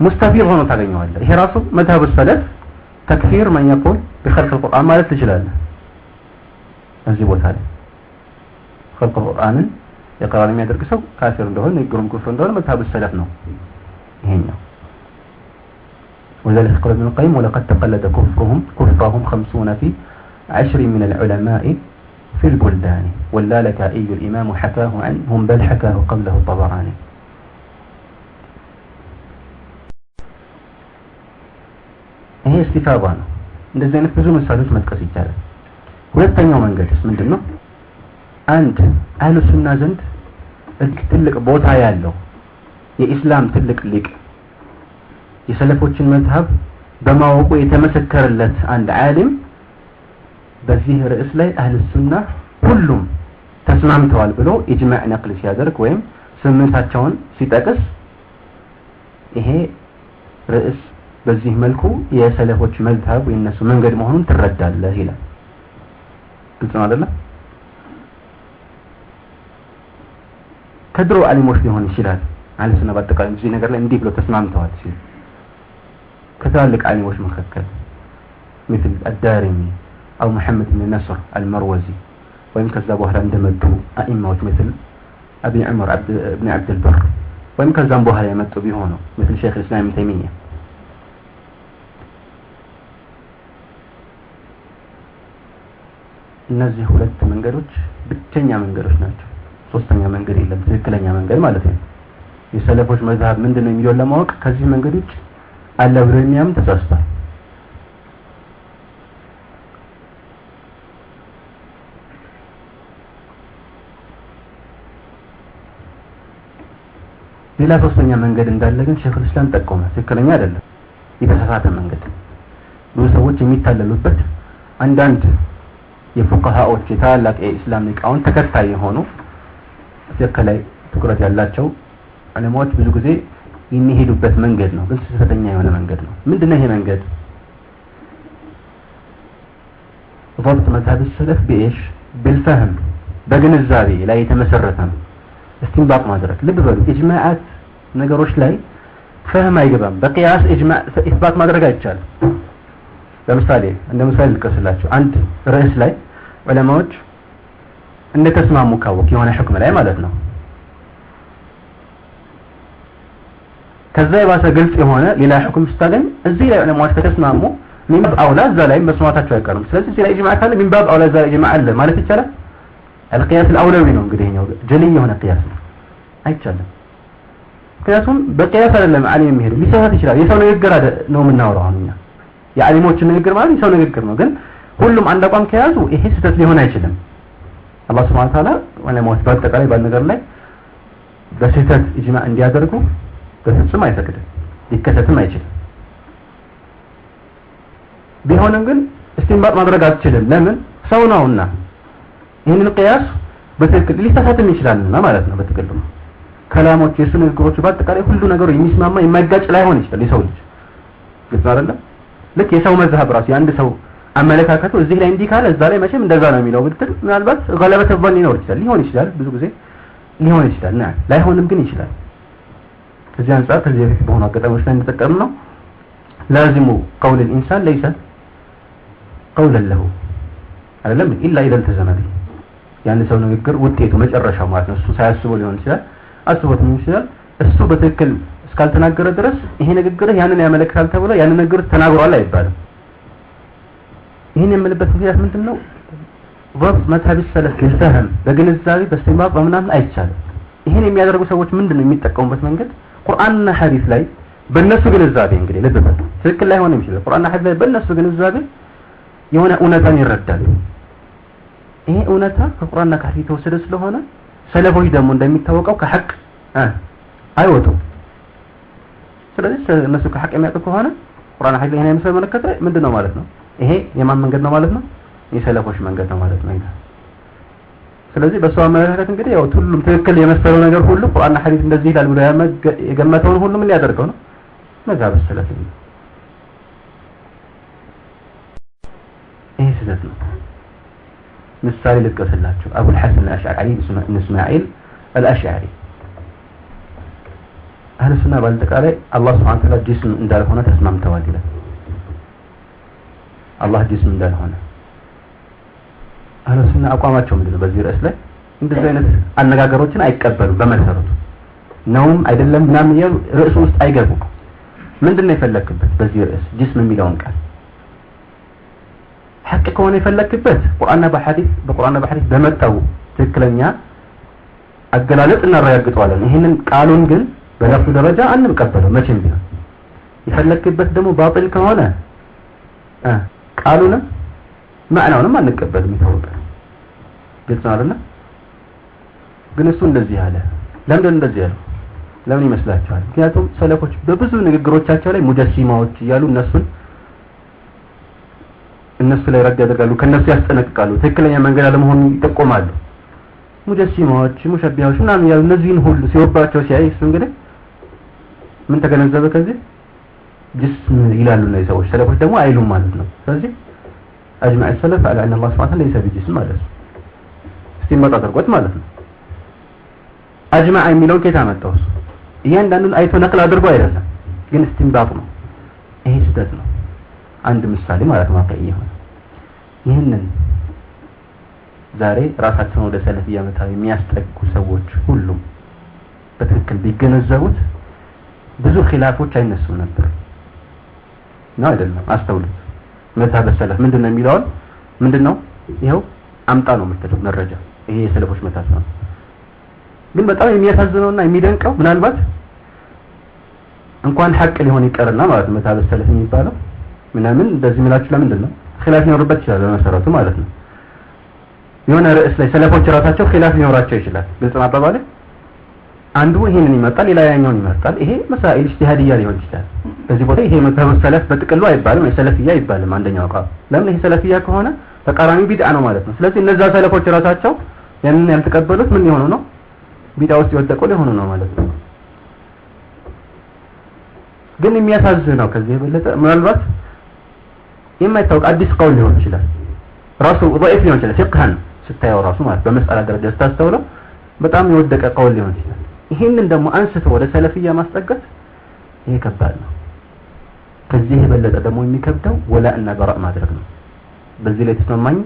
ሙስተፊር ሆኖ ታገኘዋለህ። ይሄ ራሱ መዝሀብ ሰለፍ ተክፊር ማን يقول بخلق القرآن ማለት ትችላለህ እዚህ ቦታ ላይ። خلق القرآن يقرأ لم يدرك سو كافر እንደሆነ يقرون كفر እንደሆነ مذهب السلف ነው ይሄኛው وذلك قال ابن القيم ولقد تقلد كفرهم 50 في 10 من العلماء في البلدان واللالكائي الإمام حكاه عنهم بل حكاه قبله الطبراني ይሄ እስቲፋባ ነው እንደዚህ አይነት ብዙ ምሳሌዎች መጥቀስ ይቻላል ሁለተኛው መንገድስ ምንድነው አንድ አህሉ ሱና ዘንድ ትልቅ ቦታ ያለው የኢስላም ትልቅ ሊቅ የሰለፎችን መዝሐብ በማወቁ የተመሰከረለት አንድ ዓሊም በዚህ ርዕስ ላይ አህሉ ሱና ሁሉም ተስማምተዋል ብሎ ኢጅማዕ ነቅል ሲያደርግ ወይም ስምምነታቸውን ሲጠቅስ ይሄ ርዕስ በዚህ መልኩ የሰለፎች መዝሐብ የነሱ መንገድ መሆኑን ትረዳለህ ይላል ግልጽ ነው አይደል ከድሮ ዓሊሞች ሊሆን ይችላል አህሉ ሱና በአጠቃላይ እዚህ ነገር ላይ እንዲህ ብሎ ተስማምተዋል ሲል كذلك عالمዎች መካከል مثل الدارمي أو محمد بن نصر المروزي وإن كذا بوهلا እንደመጡ أئمة مثل أبي عمر بن عبد البر وإن كذا بوهلا يمتوا بيهونو مثل شيخ الإسلام ابن تيمية እነዚህ ሁለት መንገዶች ብቸኛ መንገዶች ናቸው ሶስተኛ መንገድ የለም ትክክለኛ መንገድ ማለት ነው የሰለፎች መዝሐብ ምንድነው የሚለው ለማወቅ ከዚህ መንገድ ውጭ አለ ብሎ የሚያምን ተሳስቷል ሌላ ሶስተኛ መንገድ እንዳለ ግን ሼኹል እስላም ጠቆመ ትክክለኛ አይደለም የተሳሳተ መንገድ ብዙ ሰዎች የሚታለሉበት አንዳንድ የፉቃሃዎች የታላቅ የእስላም ሊቃውንት ተከታይ የሆኑ ተከላይ ትኩረት ያላቸው ዓለሞች ብዙ ጊዜ የሚሄዱበት መንገድ ነው ግን ስህተተኛ የሆነ መንገድ ነው ምንድነው ይሄ መንገድ ضبط مذهب السلف بايش بالفهم በግንዛቤ ላይ የተመሰረተ ነው እስቲንባጥ ማድረግ ልብ በሉ ኢጅማዓት ነገሮች ላይ ፈህም አይገባም በቂያስ ኢጅማዕ ኢስባት ማድረግ አይቻልም ለምሳሌ እንደምሳሌ ልቀስላችሁ አንድ ርዕስ ላይ ዑለማዎች እንደተስማሙ ካወቅ የሆነ ህክም ላይ ማለት ነው ከዛ የባሰ ግልጽ የሆነ ሌላ ህክም ስታገኝ እዚህ ላይ ዑለማዎች ከተስማሙ ሚንባብ አውላ እዛ ላይ መስማታቸው አይቀርም ስለዚህ እዚህ ላይ ኢጅማዕ ካለ ሚንባብ አውላ እዛ ላይ ኢጅማዕ አለ ማለት ይቻላል القياس الأولوي ነው እንግዲህ ነው ጀልይ የሆነ ቅያስ ነው አይቻልም ምክንያቱም በቅያስ አይደለም ዓሊም የሚሄደው ሊሳሳት ይችላል የሰው ንግግር ነው የምናወራው እኛ የዓሊሞችን ንግግር ማለት የሰው ንግግር ነው ግን ሁሉም አንድ አቋም ከያዙ ይሄ ስህተት ሊሆን አይችልም አላህ Subhanahu Wa Ta'ala ዑለማዎች በአጠቃላይ ባልነገር ላይ በስህተት ኢጅማዕ እንዲያደርጉ በፍጹም አይፈቅድም ሊከሰትም አይችልም ቢሆንም ግን እስቲንባጥ ማድረግ አትችልም ለምን ሰው ነውና ይሄንን ቅያስ በትክክል ሊሳሳትም ይችላልና ማለት ነው በትክክል ከላሞች የሱ ንግግሮች በአጠቃላይ ሁሉ ነገሩ የሚስማማ የማይጋጭ ላይሆን ይችላል የሰው ልጅ ግልጽ አይደለም ልክ የሰው መዝሐብ ራሱ የአንድ ሰው አመለካከቱ እዚህ ላይ እንዲህ ካለ እዛ ላይ መቼም እንደዛ ነው የሚለው ብትል ምናልባት ገለበት ተባል ሊሆን ይችላል ብዙ ጊዜ ሊሆን ይችላል ና ላይሆንም ግን ይችላል ከዚህ አንፃር ከዚህ በፊት በሆነ አጋጣሚዎች ላይ እንተጠቀም ነው لازم قول الانسان ليس قولا له አይደለም ኢላ ኢደል ተዘመደ ያን ሰው ንግግር ውጤቱ መጨረሻው ማለት ነው እሱ ሳያስበው ሊሆን ይችላል አስቦት ሊሆን ይችላል እሱ በትክክል እስካልተናገረ ድረስ ይሄ ንግግር ያንን ያመለክታል ተብሎ ያንን ንግግር ተናግሯል አይባልም ይሄን የምልበት ምክንያት ምንድነው ضبط مذهب السلف بالفهم በግንዛቤ በስቲንባጥ በመናም አይቻልም ይሄን የሚያደርጉ ሰዎች ምንድነው የሚጠቀሙበት መንገድ ቁርአንና ሐዲስ ላይ በእነሱ ግንዛቤ እንግዲህ ለበበት ትክክል ላይ ሆነ ይችላል ቁርአንና ሐዲስ ላይ በእነሱ ግንዛቤ የሆነ እውነታን ይረዳሉ ይሄ እውነታ ከቁርአንና ከሐዲስ የተወሰደ ስለሆነ ሰለፎች ደግሞ እንደሚታወቀው ከሐቅ አይወጡም ስለዚህ እነሱ ከሐቅ የሚያውቁ ከሆነ ቁርአንና ሐዲስ ላይ የምሰው መለከተ ምንድነው ማለት ነው ይሄ የማን መንገድ ነው ማለት ነው የሰለፎች መንገድ ነው ማለት ነው ስለዚህ በሷ አመለካከት እንግዲህ ያው ሁሉም ትክክል የመሰለው ነገር ሁሉ ቁርአንና ሐዲስ እንደዚህ ይላል ብሎ የገመተውን ሁሉ ምን ያደርገው ነው መዛብ ሰለፍ ይሄ ስህተት ነው ምሳሌ ልጥቀስላችሁ አቡ الحسن الاشعري اسماعيل الاشعري አህለ ሱና ባልተቃላይ አላህ Subhanahu Wa Ta'ala ጅስም እንዳልሆነ ተስማምተዋል ይላል አላህ ጅስም እንዳልሆነ አህለ ሱና አቋማቸው ምንድነው በዚህ ርዕስ ላይ እንደዚህ አይነት አነጋገሮችን አይቀበሉም በመሰረቱ ነውም አይደለም ምናምን ያው ርዕሱ ውስጥ አይገቡም ምንድነው የፈለክበት በዚህ ርዕስ ጅስም የሚለውን ቃል ሐቅ ከሆነ የፈለክበት ቁርአንና በሐዲስ በመጣው ትክክለኛ አገላለጽ እናረጋግጠዋለን ይሄንን ቃሉን ግን በለፍዙ ደረጃ አንቀበለው መቼም ቢሆን የፈለክበት ደግሞ ባጢል ከሆነ ቃሉንም ማዕናውንም አንቀበልም ይታወቃል ግልጽ አይደለ ግን እሱ እንደዚህ አለ ለምን እንደዚህ ያለው ለምን ይመስላችኋል ምክንያቱም ሰለፎች በብዙ ንግግሮቻቸው ላይ ሙጀሲማዎች እያሉ እነሱ ላይ ረድ ያደርጋሉ ከነሱ ያስጠነቅቃሉ ትክክለኛ መንገድ አለመሆኑ ይጠቆማሉ ሙጀሲማዎች ሙሸቢሃዎች ምናምን ያሉ እነዚህን ሁሉ ሲወባቸው ሲያይ እሱ እንግዲህ ምን ተገነዘበ ከዚህ ጅስም ይላሉ ነው ሰዎች ሰለፎች ደግሞ አይሉም ማለት ነው ስለዚህ اجمع السلف على ان الله سبحانه وتعالى ليس بجسم ማለት ነው እስቲመጣ አድርጎት ማለት ነው اجمع የሚለው ከየት አመጣው እያንዳንዱን አይቶ ነቅል አድርጎ አይደለም ግን እስቲንባጥ ነው ይሄ ስህተት ነው አንድ ምሳሌ ማለት ነው አቀየው ይሄንን ዛሬ ራሳቸውን ወደ ሰለፊያ መታው የሚያስጠጉ ሰዎች ሁሉ በትክክል ቢገነዘቡት ብዙ ኺላፎች አይነሱም ነበር ነው አይደለም አስተውሉት መታበ ሰለፍ ምንድነው የሚለው ምንድነው ይሄው አምጣ ነው የምትለው መረጃ ይሄ የሰለፎች መታሰብ ነው ግን በጣም የሚያሳዝነውና የሚደንቀው ምናልባት እንኳን ሐቅ ሊሆን ይቀርና ማለት ነው መታበ ሰለፍ የሚባለው ምናምን እንደዚህ ምላችሁ ለምንድነው ኺላፍ ይኖርበት ይችላል በመሰረቱ ማለት ነው የሆነ ርዕስ ላይ ሰለፎች ራሳቸው ኺላፍ ሊኖራቸው ይችላል ግልጽ አባባል አንዱ ይሄንን ይመጣል ሌላ ያኛውን ይመጣል ይሄ መሳኢል ኢጅቲሃዲያ ሊሆን ይችላል በዚህ ቦታ ይሄ መተው ሰለፍ በጥቅሉ አይባልም የሰለፊያ ይባላል አንደኛው ቃል ለምን ይሄ ሰለፊያ ከሆነ ተቃራኒ ቢድዓ ነው ማለት ነው ስለዚህ እነዛ ሰለፎች ራሳቸው ያንን ያልተቀበሉት ምን ሊሆኑ ነው ቢድዓ ውስጥ ይወደቁ ሊሆኑ ነው ማለት ነው ግን የሚያሳዝነው ከዚህ የበለጠ ምናልባት የማይታወቅ አዲስ ቃል ሊሆን ይችላል ራሱ ضعيف ሊሆን ይችላል ፍቅሃን ስታየው ራሱ ማለት በመስአላ ደረጃ ስታስተውለው በጣም የወደቀ ቃል ሊሆን ይችላል ይሄንን ደግሞ አንስቶ ወደ ሰለፊያ ማስጠጋት ይሄ ከባድ ነው ከዚህ የበለጠ ደግሞ የሚከብደው ወላ እና በራእ ማድረግ ነው በዚህ ላይ ተስማማኝ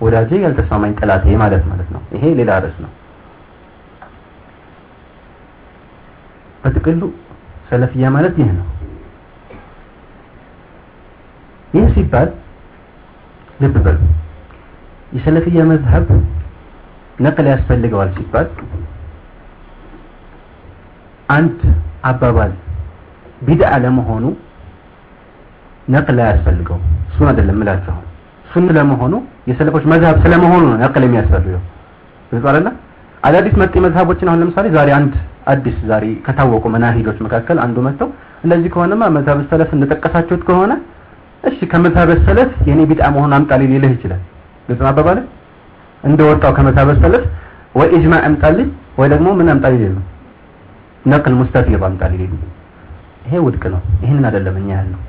ወዳጄ ያልተስማማኝ ጠላቴ ማለት ነው ይሄ ሌላ ርዕስ ነው በጥቅሉ ሰለፊያ ማለት ይሄ ነው ይህ ሲባል ልብ በሉ የሰለፊያ መዝሀብ ነቅል ያስፈልገዋል ሲባል አንድ አባባል ቢድዓ ለመሆኑ ነቅል ያስፈልገው ሱና አይደለም ምላቸው ሱና ለመሆኑ የሰለፎች መዝሀብ ስለመሆኑ ነው ነቅል የሚያስፈልገው ስለዚህ አዳዲስ መጤ መዝሀቦችን አሁን ለምሳሌ ዛሬ አንድ አዲስ ዛሬ ከታወቁ መናሂዶች መካከል አንዱ መጥተው እንደዚህ ከሆነማ መዝሀብ ሰለፍ እንደተቀሳችሁት ከሆነ እሺ ከመዝሀብ ሰለፍ የኔ ቢድዓ መሆን አምጣልኝ ሊልህ ይችላል ለዚህ አባባል እንደወጣው ከመዝሀብ ሰለፍ ወይ ኢጅማዕ አምጣልኝ ወይ ደግሞ ምን አምጣልኝ ነው ነቅል ሙስተፊድ አምጣልኝ ሊልህ ይሄ ውድቅ ነው ይሄንን አይደለም እኛ ያለው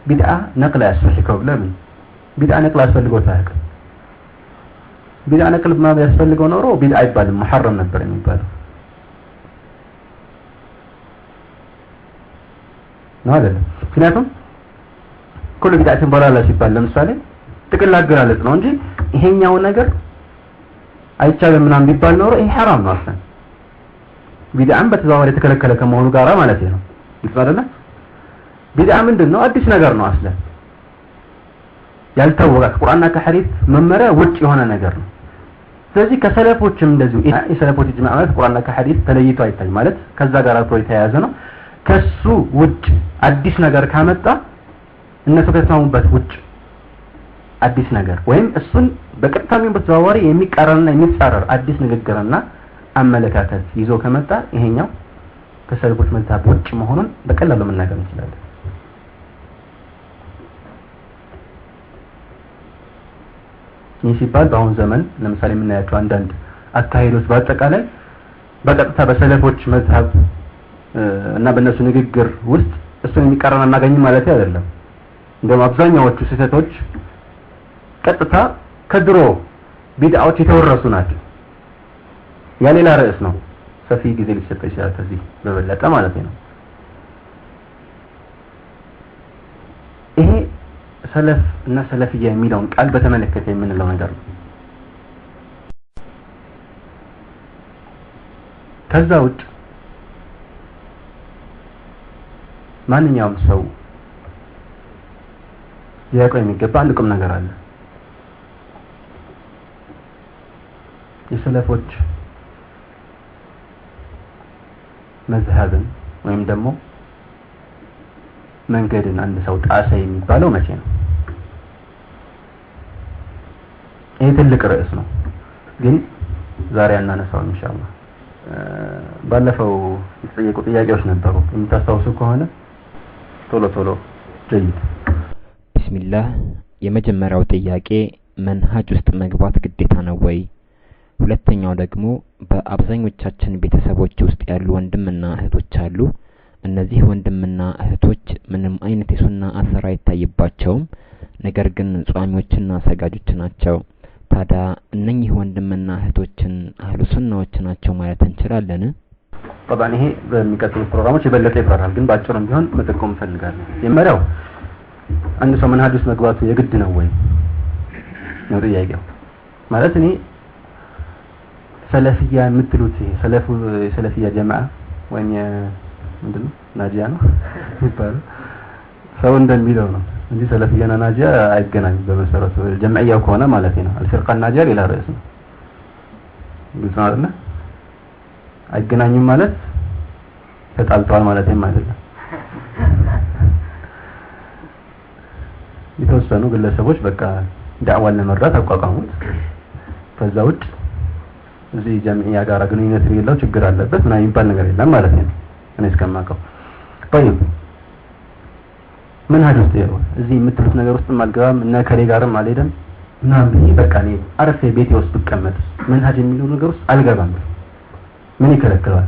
ቢድዓ ነቅል ያስፈልገው ለምን ቢድዓ ነቅል ያስፈልገው ታውቅ ቢድዓ ነቅል ያስፈልገው ኖሮ ቢድዓ አይባልም محرم ነበር የሚባለው ነው አይደለም ምክንያቱም ሁሉ ቢድዓትን በላላ ሲባል ለምሳሌ ጥቅል አገላለጽ ነው እንጂ ይሄኛው ነገር አይቻልም ምናምን ቢባል ኖሮ ይሄ حرام ነው አሰን ቢድዓም በተዛዋሪ የተከለከለ ከመሆኑ ጋራ ማለት ነው ይፈረደ ቢድዓ ምንድነው አዲስ ነገር ነው አስለ ያልታወቀ ቁርአንና ከሐዲስ መመሪያ ውጭ የሆነ ነገር ነው ስለዚህ ከሰለፎችም እንደዚሁ የሰለፎች ኢጅማዕ ማለት ቁርአንና ከሐዲስ ተለይቶ አይታይ ማለት ከዛ ጋር አብሮ የተያያዘ ነው ከሱ ውጭ አዲስ ነገር ካመጣ እነሱ ከተስማሙበት ውጭ አዲስ ነገር ወይም እሱን በቀጥታም በተዘዋዋሪ የሚቃረንና የሚጻረር አዲስ ንግግርና አመለካከት ይዞ ከመጣ ይሄኛው ከሰለፎች መዝሀብ ውጭ መሆኑን በቀላሉ መናገር እንችላለን ይህ ሲባል በአሁን ዘመን ለምሳሌ የምናያቸው አንዳንድ አካሄዶች በአጠቃላይ በቀጥታ በሰለፎች መዝሀብ እና በእነሱ ንግግር ውስጥ እሱን የሚቃረን አናገኝም ማለት አይደለም እንደውም አብዛኛዎቹ ስህተቶች ቀጥታ ከድሮ ቢድዓዎች የተወረሱ ናቸው ያ ሌላ ርዕስ ነው ሰፊ ጊዜ ሊሰጥ ይችላል ከዚህ በበለጠ ማለት ነው ይሄ ሰለፍ እና ሰለፊያ የሚለውን ቃል በተመለከተ የምንለው ነገር ነው ከዛ ውጭ ማንኛውም ሰው ሊያውቀው የሚገባ አንድ ቁም ነገር አለ። የሰለፎች መዝሀብን ወይም ደግሞ መንገድን አንድ ሰው ጣሰ የሚባለው መቼ ነው? ይሄ ትልቅ ርዕስ ነው፣ ግን ዛሬ አናነሳው ኢንሻአላህ። ባለፈው የተጠየቁ ጥያቄዎች ነበሩ የምታስታውሱ ከሆነ ቶሎ ጀይድ። ቢስሚላህ። የመጀመሪያው ጥያቄ መንሃጅ ውስጥ መግባት ግዴታ ነው ወይ? ሁለተኛው ደግሞ በአብዛኞቻችን ቤተሰቦች ውስጥ ያሉ ወንድምና እህቶች አሉ። እነዚህ ወንድምና እህቶች ምንም አይነት የሱና አሰራ አይታይባቸውም፣ ነገር ግን ጿሚዎችና ሰጋጆች ናቸው። ታዲያ እነኚህ ወንድምና እህቶችን አህሉ ሱናዎች ናቸው ማለት እንችላለን? طبعا ይሄ በሚቀጥሉ ፕሮግራሞች የበለጠ ይብራራል፣ ግን ባጭሩም ቢሆን መጠቆም ፈልጋለሁ። የመሪያው አንድ ሰው መንሃጅ ውስጥ መግባቱ የግድ ነው ወይ ነው ጥያቄው። ማለት እኔ ሰለፊያ የምትሉት ሰለፊያ ጀማዓ ወይም ምንድነው ናጂያ ነው ይባላል ሰው እንደሚለው ነው እንጂ ሰለፊያና ናጂያ አይገናኙም በመሰረቱ ጀማዓው ከሆነ ማለት ነው። አልፍርቃ ናጂያ ሌላ ርዕስ ነው። ግልጽ አይደለ? አይገናኙም ማለት ተጣልተዋል ማለት አይደለም። የተወሰኑ ግለሰቦች በቃ ዳዕዋን ለመርዳት አቋቋሙት። ከዛ ውጭ እዚህ ጀማዓ ጋር ግንኙነት የሌለው ችግር አለበት ምናምን የሚባል ነገር የለም ማለት ነው እኔ እስከማውቀው። طيب መንሃጅ ውስጥ እዚህ የምትሉት ነገር ውስጥ አልገባም እና ከሌ ጋርም አልሄድም ምናምን ብዬ በቃ እኔ አረፌ ቤቴ ውስጥ ብቀመጥ መንሃጅ የሚለው ነገር ውስጥ አልገባም ምን ይከለክላል?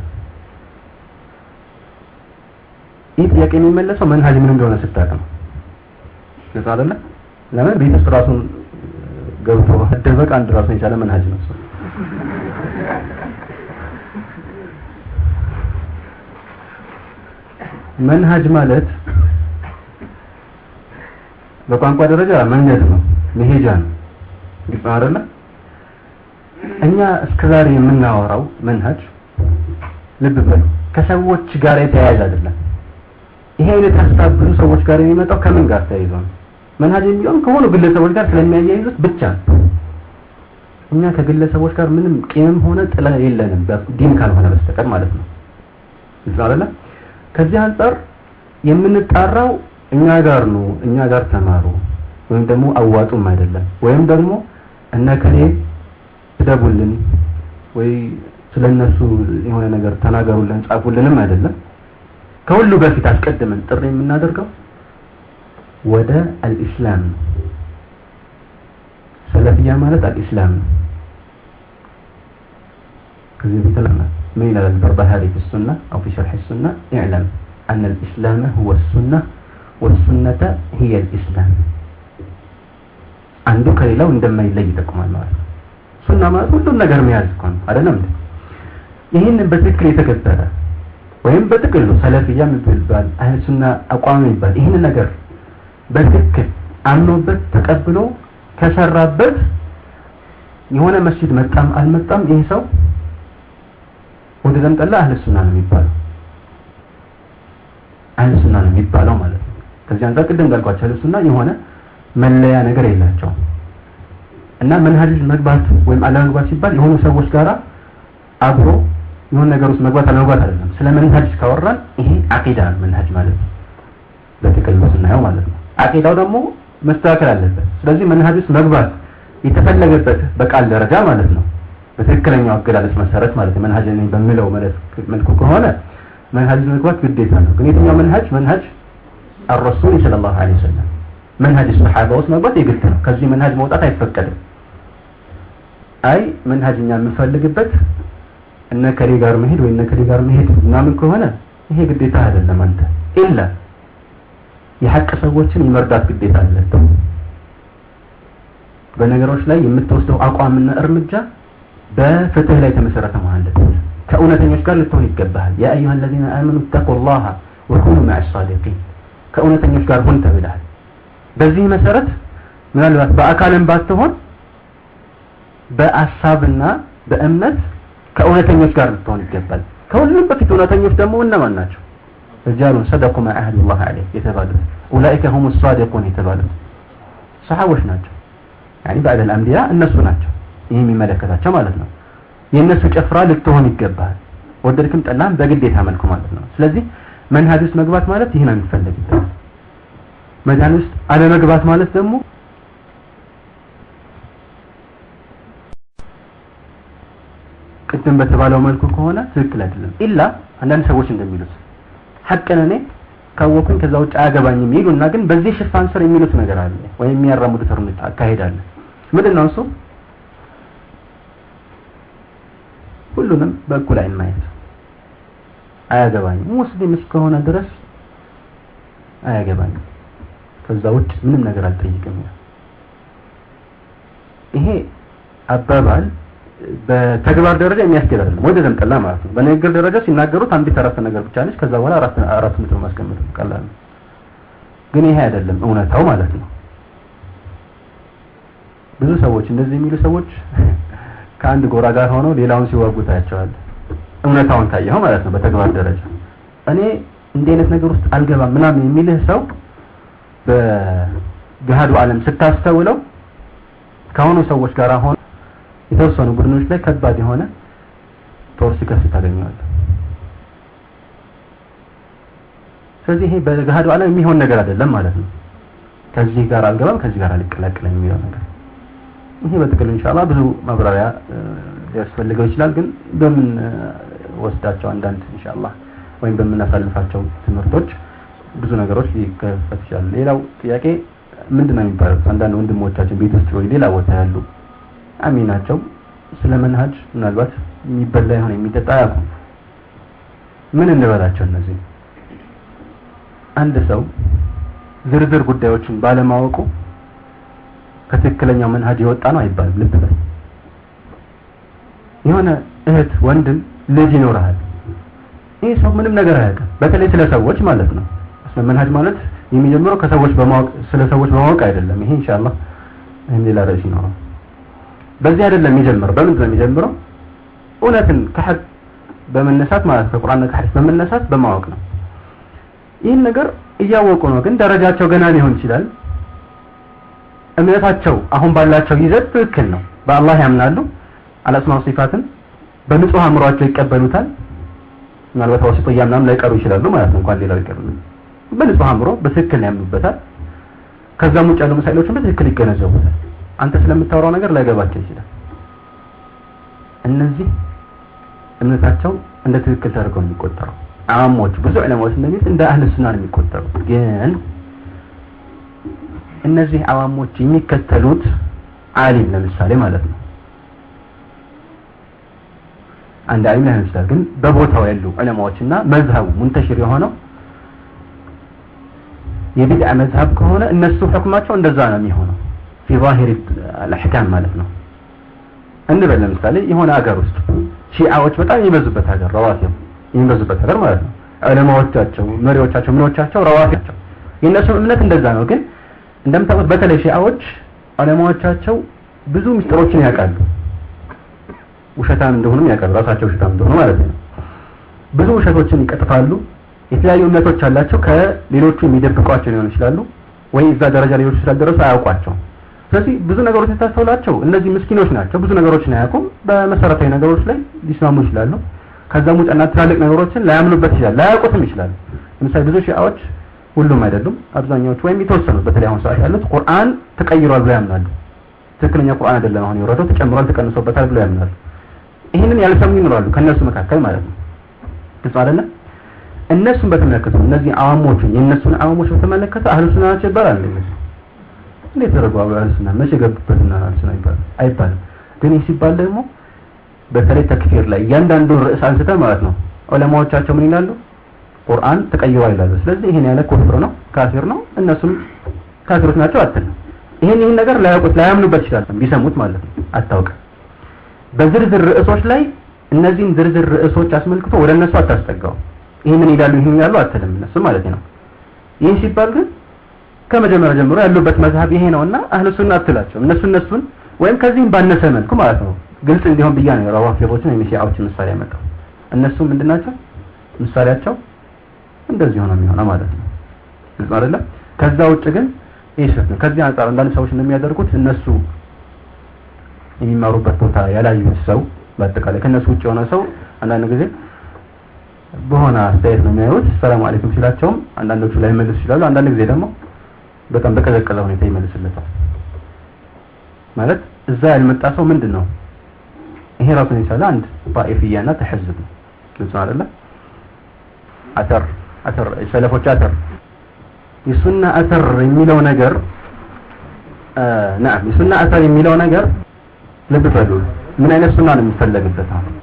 ይህ ጥያቄ የሚመለሰው መንሃጅ ምን እንደሆነ ስታውቅ ነው። ግልጽ አይደለ? ለምን ቤት ውስጥ ራሱን ገብቶ ደበቅ አንድ ራሱን የቻለ መንሃጅ ነው። መንሃጅ ማለት በቋንቋ ደረጃ መንገድ ነው፣ መሄጃ ነው። ግልጽ አይደለ? እኛ እስከዛሬ የምናወራው መንሃጅ ልብ በሉ ከሰዎች ጋር የተያያዘ አይደለም። ይሄ አይነት ሐሳብ ብዙ ሰዎች ጋር የሚመጣው ከምን ጋር ተያይዞ ነው? መንሃጅ የሚሆን ከሆነ ግለሰቦች ጋር ስለሚያያይዙት ብቻ እኛ ከግለሰቦች ጋር ምንም ቂምም ሆነ ጥላ የለንም በዲን ካልሆነ በስተቀር ማለት ነው። ግልጽ አይደለ? ከዚህ አንፃር የምንጣራው እኛ ጋር ነው። እኛ ጋር ተማሩ ወይም ደግሞ አዋጡም አይደለም፣ ወይም ደግሞ እነከሌ ተደቡልን ወይ ስለነሱ የሆነ ነገር ተናገሩልን ጻፉልንም አይደለም። ከሁሉ በፊት አስቀድመን ጥሪ የምናደርገው ወደ አልኢስላም ነው። ሰለፊያ ማለት አልኢስላም ነው። ከዚህ በተለማ ምን ይላል البربهاري في السنة أو في شرح السنة اعلم أن الإسلام هو السنة والسنة هي الإسلام አንዱ ከሌላው እንደማይለይ ይጠቁማል ማለት ነው። ሱና ማለት ሁሉም ነገር የሚያዝ እኮ ነው አይደለም እንዴ? ይሄንን በትክክል የተከተለ ወይም በጥቅሉ ሰለፊያ የሚባል አህለ ሱና አቋም የሚባል ይሄንን ነገር በትክክል አምኖበት ተቀብሎ ከሰራበት የሆነ መስጂድ መጣም አልመጣም ይሄ ሰው ወደ ዘንጠላ አህለ ሱና ነው የሚባለው። አህለ ሱና ነው የሚባለው ማለት ነው። ከዚህ አንፃር ቅድም እንዳልኳቸው አህለ ሱና የሆነ መለያ ነገር የላቸውም እና መንሃጅ መግባት ወይም አለመግባት ሲባል የሆኑ ሰዎች ጋራ አብሮ የሆነ ነገር ውስጥ መግባት አለመግባት አይደለም። ስለ መንሃጅ ካወራን ይሄ አቂዳ መንሃጅ ማለት ነው በትክክል ስናየው ማለት ነው። አቂዳው ደግሞ መስተካከል አለበት። ስለዚህ መንሃጅ ውስጥ መግባት የተፈለገበት በቃል ደረጃ ማለት ነው በትክክለኛው አገላለጽ መሰረት ማለት ነው መንሃጅ ነኝ በሚለው መልኩ ከሆነ መንሃጅ መግባት ግዴታ ነው። ግን የትኛው መንሃጅ الرسول صلى الله عليه وسلم መንሃጅ الصحابه ውስጥ መግባት የግድ ነው። ከዚህ መንሃጅ መውጣት አይፈቀድም። አይ መንሃጅኛ የምንፈልግበት እነ ከሌ ጋር መሄድ ወይ እነ ከሌ ጋር መሄድ ምናምን ከሆነ ይሄ ግዴታ አይደለም። አንተ ኢላ የሐቅ ሰዎችን ይመርዳት ግዴታ አለበት። በነገሮች ላይ የምትወስደው አቋምና እርምጃ በፍትህ ላይ ተመሰረተ መሆን አለበት። ከእውነተኞች ጋር ልትሆን ይገባል። ያ አዩሃ الذين آمنوا اتقوا الله وكونوا مع الصادقين ከእውነተኞች ጋር ሁን ተብለሃል። በዚህ መሰረት ምናልባት በአካልም ባትሆን በአሳብና በእምነት ከእውነተኞች ጋር ልትሆን ይገባል። ከሁሉም በፊት እውነተኞች ደግሞ እነማን ናቸው? رجال صدقوا ما عهد الله عليه የተባሉት اولئك هم الصادقون የተባሉት ሰሃቦች ናቸው። يعني بعد الانبياء እነሱ ናቸው ይሄ የሚመለከታቸው ማለት ነው። የነሱ ጨፍራ ልትሆን ይገባል ወደድክም ጠላም በግዴታ መልኩ ማለት ነው። ስለዚህ መንሃጅ ውስጥ መግባት ማለት ይሄን አንፈልግም። መንሃጅ ውስጥ አለ መግባት ማለት ደግሞ ቅድም በተባለው መልኩ ከሆነ ትክክል አይደለም። ኢላ አንዳንድ ሰዎች እንደሚሉት ሐቅን እኔ ካወኩኝ ከዛ ውጭ አያገባኝም ይሉና ግን በዚህ ሽፋን ስር የሚሉት ነገር አለ ወይም የሚያራምዱት እርምጃ አካሄዳለ። ምንድነው እሱ? ሁሉንም በእኩል አይን ማየት። አያገባኝም ሙስሊም እስከሆነ ድረስ አያገባኝም ከዛ ውጭ ምንም ነገር አልጠይቅም። ይሄ አባባል በተግባር ደረጃ የሚያስኬድ አይደለም። ወደ ዘንጠላ ማለት ነው። በንግግር ደረጃ ሲናገሩት አንዲት አረፍተ ነገር ብቻ ነች። ከዛ በኋላ አራት ምድር ማስቀመጥ ቀላል ነው። ግን ይሄ አይደለም እውነታው ማለት ነው። ብዙ ሰዎች እንደዚህ የሚሉ ሰዎች ከአንድ ጎራ ጋር ሆነው ሌላውን ሲዋጉ ታያቸዋል። እውነታውን ታየው ማለት ነው። በተግባር ደረጃ እኔ እንዲህ አይነት ነገር ውስጥ አልገባም ምናምን የሚልህ ሰው በገሃዱ ዓለም ስታስተውለው ከሆኑ ሰዎች ጋር ሆነ የተወሰኑ ቡድኖች ላይ ከባድ የሆነ ጦር ሲከፍት ታገኛለህ። ስለዚህ ይሄ በገሃዱ ዓለም የሚሆን ነገር አይደለም ማለት ነው። ከዚህ ጋር አልገባም ከዚህ ጋር አልቀላቀልም የሚለው ነገር ይሄ በጥቅሉ ኢንሻአላህ ብዙ ማብራሪያ ሊያስፈልገው ይችላል። ግን በምን ወስዳቸው አንዳንድ ኢንሻአላህ ወይም በምናሳልፋቸው ትምህርቶች ብዙ ነገሮች ሊከፈት ይችላል። ሌላው ጥያቄ ምንድነው የሚባለው? አንዳንድ ወንድሞቻችን ቤት ውስጥ ወይ ሌላ ቦታ ያሉ አሚናቸው ስለ መንሃጅ ምናልባት የሚበላ ይሆን የሚጠጣ ያቁም ምን እንበላቸው? እነዚህ አንድ ሰው ዝርዝር ጉዳዮችን ባለማወቁ ከትክክለኛው መንሃጅ የወጣ ነው አይባልም። ልብ በል። የሆነ እህት ወንድም ልጅ ይኖርሃል። ይሄ ሰው ምንም ነገር አያውቅም። በተለይ ስለ ሰዎች ማለት ነው። ስለ መንሃጅ ማለት የሚጀምረው ከሰዎች በማወቅ ስለ ሰዎች በማወቅ አይደለም። ይሄ ኢንሻአላህ ሌላ ርዕስ ይኖረው። በዚህ አይደለም የሚጀምረው። በምንድን ነው የሚጀምረው? እውነትን ከሐቅ በመነሳት ማለት ከቁርአንና ከሐዲስ በመነሳት በማወቅ ነው። ይህን ነገር እያወቁ ነው፣ ግን ደረጃቸው ገና ሊሆን ይችላል። እምነታቸው አሁን ባላቸው ይዘት ትክክል ነው። በአላህ ያምናሉ። አልአስማኡ ሲፋትን በንጹህ አእምሯቸው ይቀበሉታል። ምናልባት ወስጦ ያምናም ላይቀሩ ይችላሉ ማለት ነው። እንኳን ሌላው ይቀርሉ በንጹህ አእምሮ በትክክል ያምኑበታል። ከዛም ውጭ ያሉ መሳይሎችን በትክክል ይገነዘቡታል። አንተ ስለምታወራው ነገር ላይገባቸው ይችላል። እነዚህ እምነታቸው እንደ ትክክል ተደርገው የሚቆጠረው አማሞች ብዙ ዑለማዎች እንደሚሉት እንደ አህለ ሱና ነው የሚቆጠሩት። ግን እነዚህ አዋሞች የሚከተሉት ዓሊም ለምሳሌ ማለት ነው አንድ ዓሊም ሊሆን ይችላል። ግን በቦታው ያሉ ዑለማዎችና መዝሀቡ ሙንተሽር የሆነው የቢድዓ መዝሀብ ከሆነ እነሱ ሁክማቸው እንደዛ ነው የሚሆነው في ظاهر الاحكام ማለት ነው። እንበል ለምሳሌ የሆነ ሀገር ውስጥ ሺዓዎች በጣም ይበዙበት ሀገር ረዋፊው ይበዙበት ሀገር ማለት ነው። ዑለማዎቻቸው መሪዎቻቸው ምኖቻቸው ረዋፊያቸው የነሱ እምነት እንደዛ ነው። ግን እንደምታውቁት በተለይ ሺዓዎች ዑለማዎቻቸው ብዙ ምስጢሮችን ያውቃሉ። ውሸታም እንደሆኑም ያውቃሉ። ራሳቸው ውሸታም እንደሆኑ ማለት ነው። ብዙ ውሸቶችን ይቀጥፋሉ። የተለያዩ እምነቶች አላቸው። ከሌሎቹ የሚደብቋቸው ሊሆን ይችላሉ ወይ እዛ ደረጃ ሌሎች ስላልደረሱ አያውቋቸው። ስለዚህ ብዙ ነገሮች ተታስተውላቸው እነዚህ ምስኪኖች ናቸው። ብዙ ነገሮችን አያውቁም። በመሰረታዊ ነገሮች ላይ ሊስማሙ ይችላሉ። ከዛም ውጭና ትላልቅ ነገሮችን ላያምኑበት ይችላል፣ ላያውቁትም ይችላል። ለምሳሌ ብዙ ሺዓዎች ሁሉም አይደሉም፣ አብዛኛዎቹ ወይም የተወሰኑት በተለይ አሁን ሰዓት ያሉት ቁርአን ተቀይሯል ብለው ያምናሉ። ትክክለኛ ቁርአን አይደለም አሁን የወረደው ተጨምሯል፣ ተቀንሶበታል ብለው ያምናሉ። ይሄንን ያልሰሙ ይኖራሉ ከነሱ መካከል ማለት ነው። ግልጽ አይደለም። እነሱን በተመለከተ እነዚህ አዋሞችን የነሱን አዋሞች በተመለከተ አህሉ ሱና ናቸው ይባላል። እንዴት ተረጋው አህሉ ሱና መቼ ገቡበትና አህሉ ሱና ይባላል አይባልም። ግን ይህ ሲባል ደግሞ በተለይ ተክፊር ላይ እያንዳንዱ ርዕስ አንስተን ማለት ነው ዑለማዎቻቸው ምን ይላሉ? ቁርአን ተቀይሯል ይላሉ። ስለዚህ ይሄን ያለ ኩፍር ነው ካፊር ነው እነሱም ካፊሮች ናቸው አትልም። ይሄን ነገር ላያውቁት ላያምኑበት ይችላል ቢሰሙት ማለት ነው። አታውቅም። በዝርዝር ርዕሶች ላይ እነዚህን ዝርዝር ርዕሶች አስመልክቶ ወደ እነሱ አታስጠጋው። ይሄንን ይላሉ ይሄን ይላሉ አትልም እነሱ ማለት ነው። ይሄ ሲባል ግን ከመጀመሪያ ጀምሮ ያሉበት መዝሀብ ይሄ ነውና አህሉ ሱና አትላቸው። እነሱን ወይም ከዚህም ባነሰ መልኩ ማለት ነው ግልጽ እንዲሆን ብያ ነው ራዋፊቦችን የሚሲያዎችን ምሳሌ ያመጣው። እነሱ ምንድናቸው ምሳሌያቸው እንደዚህ ሆነ የሚሆነው ማለት ነው ግልጽ አይደለ ከዛ ውጭ ግን ኢስፍ ነው ከዚህ አንፃር አንዳንድ ሰዎች እንደሚያደርጉት እነሱ የሚማሩበት ቦታ ያላዩት ሰው በአጠቃላይ ከነሱ ውጭ የሆነ ሰው አንዳንድ ጊዜ በሆነ አስተያየት ነው የሚያዩት ሰላም አለይኩም ሲላቸውም አንዳንዶቹ ላይ መልስ ይችላሉ አንዳንድ ጊዜ ደግሞ በጣም በቀዘቀዘ ሁኔታ ይመልስለታል ማለት እዛ ያልመጣ ሰው ምንድነው ይሄ ራሱን የቻለ አንድ ጣኢፍያና ተህዝብ ነው ግልጽ አይደለ አተር ሰለፎች አተር የሱና አተር የሚለው ነገር نعم የሱና አተር የሚለው ነገር ልብ በሉ ምን አይነት ሱና ነው የሚፈለግበት አሁን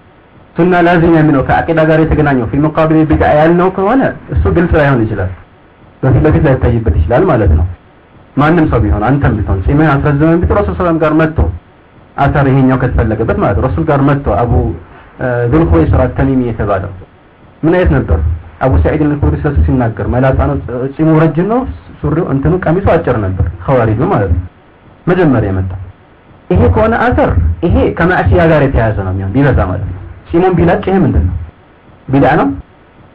ሱና ላዚም የሚለው ከአቂዳ ጋር የተገናኘው في مقابل ቢድዓ ያልነው ከሆነ እሱ ግልጽ ላይሆን ይችላል በፊት ለፊት ላይ ታይበት ይችላል ማለት ነው ማንም ሰው ቢሆን አንተም ቢሆን ሲመን አስረዘመን ቢት ረሱል ሰላም ጋር መጥቶ አተር ይሄኛው ከተፈለገበት ማለት ረሱል ጋር መጥቶ አቡ ذل خويصر التميمي የተባለው ምን አይነት ነበር አቡ ሰዒድ አልኹድሪ ስለሱ ሲናገር መላጣ ነው ጺሙ ረጅም ነው ሱሪው እንትኑ ቀሚሱ አጭር ነበር ኸዋሪጅ ነው ማለት ነው መጀመሪያ መጣ ይሄ ከሆነ አተር ይሄ ከማዕሲያ ጋር የተያያዘ ነው የሚሆን ቢበዛ ማለት ነው ጺሙን ቢላጭ ይሄ ምንድነው ቢድዓ ነው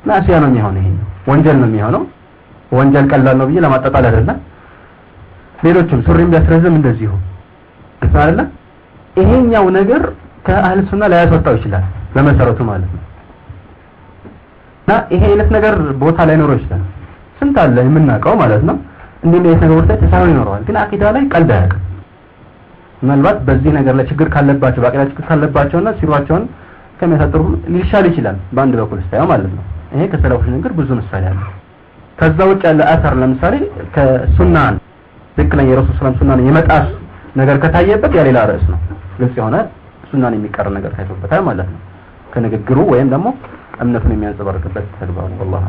ማዕሲያ ነው የሚሆነው ይሄ ወንጀል ነው የሚሆነው ወንጀል ቀላል ነው ብዬ ለማጣጣል አይደለም ሌሎችም ሱሪም ቢያስረዝም እንደዚሁ አይደለ ይሄኛው ነገር ከአህል ሱና ላይ ያስወጣው ይችላል በመሰረቱ ማለት ነው ና ይሄ አይነት ነገር ቦታ ላይ ኖሮ ይችላል ስንት አለ የምናውቀው ማለት ነው እንዴ ነው ነገር ላይ ተሳው ይኖራል ግን አቂዳ ላይ ቀልድ አያውቅም ምናልባት በዚህ ነገር ላይ ችግር ካለባቸው በአቂዳ ችግር ካለባቸውና ሲሯቸውን ከመሳጠሩ ሊሻል ይችላል በአንድ በኩል ስታየው ማለት ነው ይሄ ከሰለፎች ነገር ብዙ ምሳሌ አለ ከዛ ውጭ ያለ አተር ለምሳሌ ከሱናን ትክክለኛ የረሱል ሰላም ሱናን የመጣስ ነገር ከታየበት ያ ሌላ ርዕስ ነው ግልጽ የሆነ ሱናን የሚቀር ነገር ታይቶበታል ማለት ነው ከንግግሩ ወይም ደግሞ እምነቱን የሚያንጸባርቅበት ተግባር ነው والله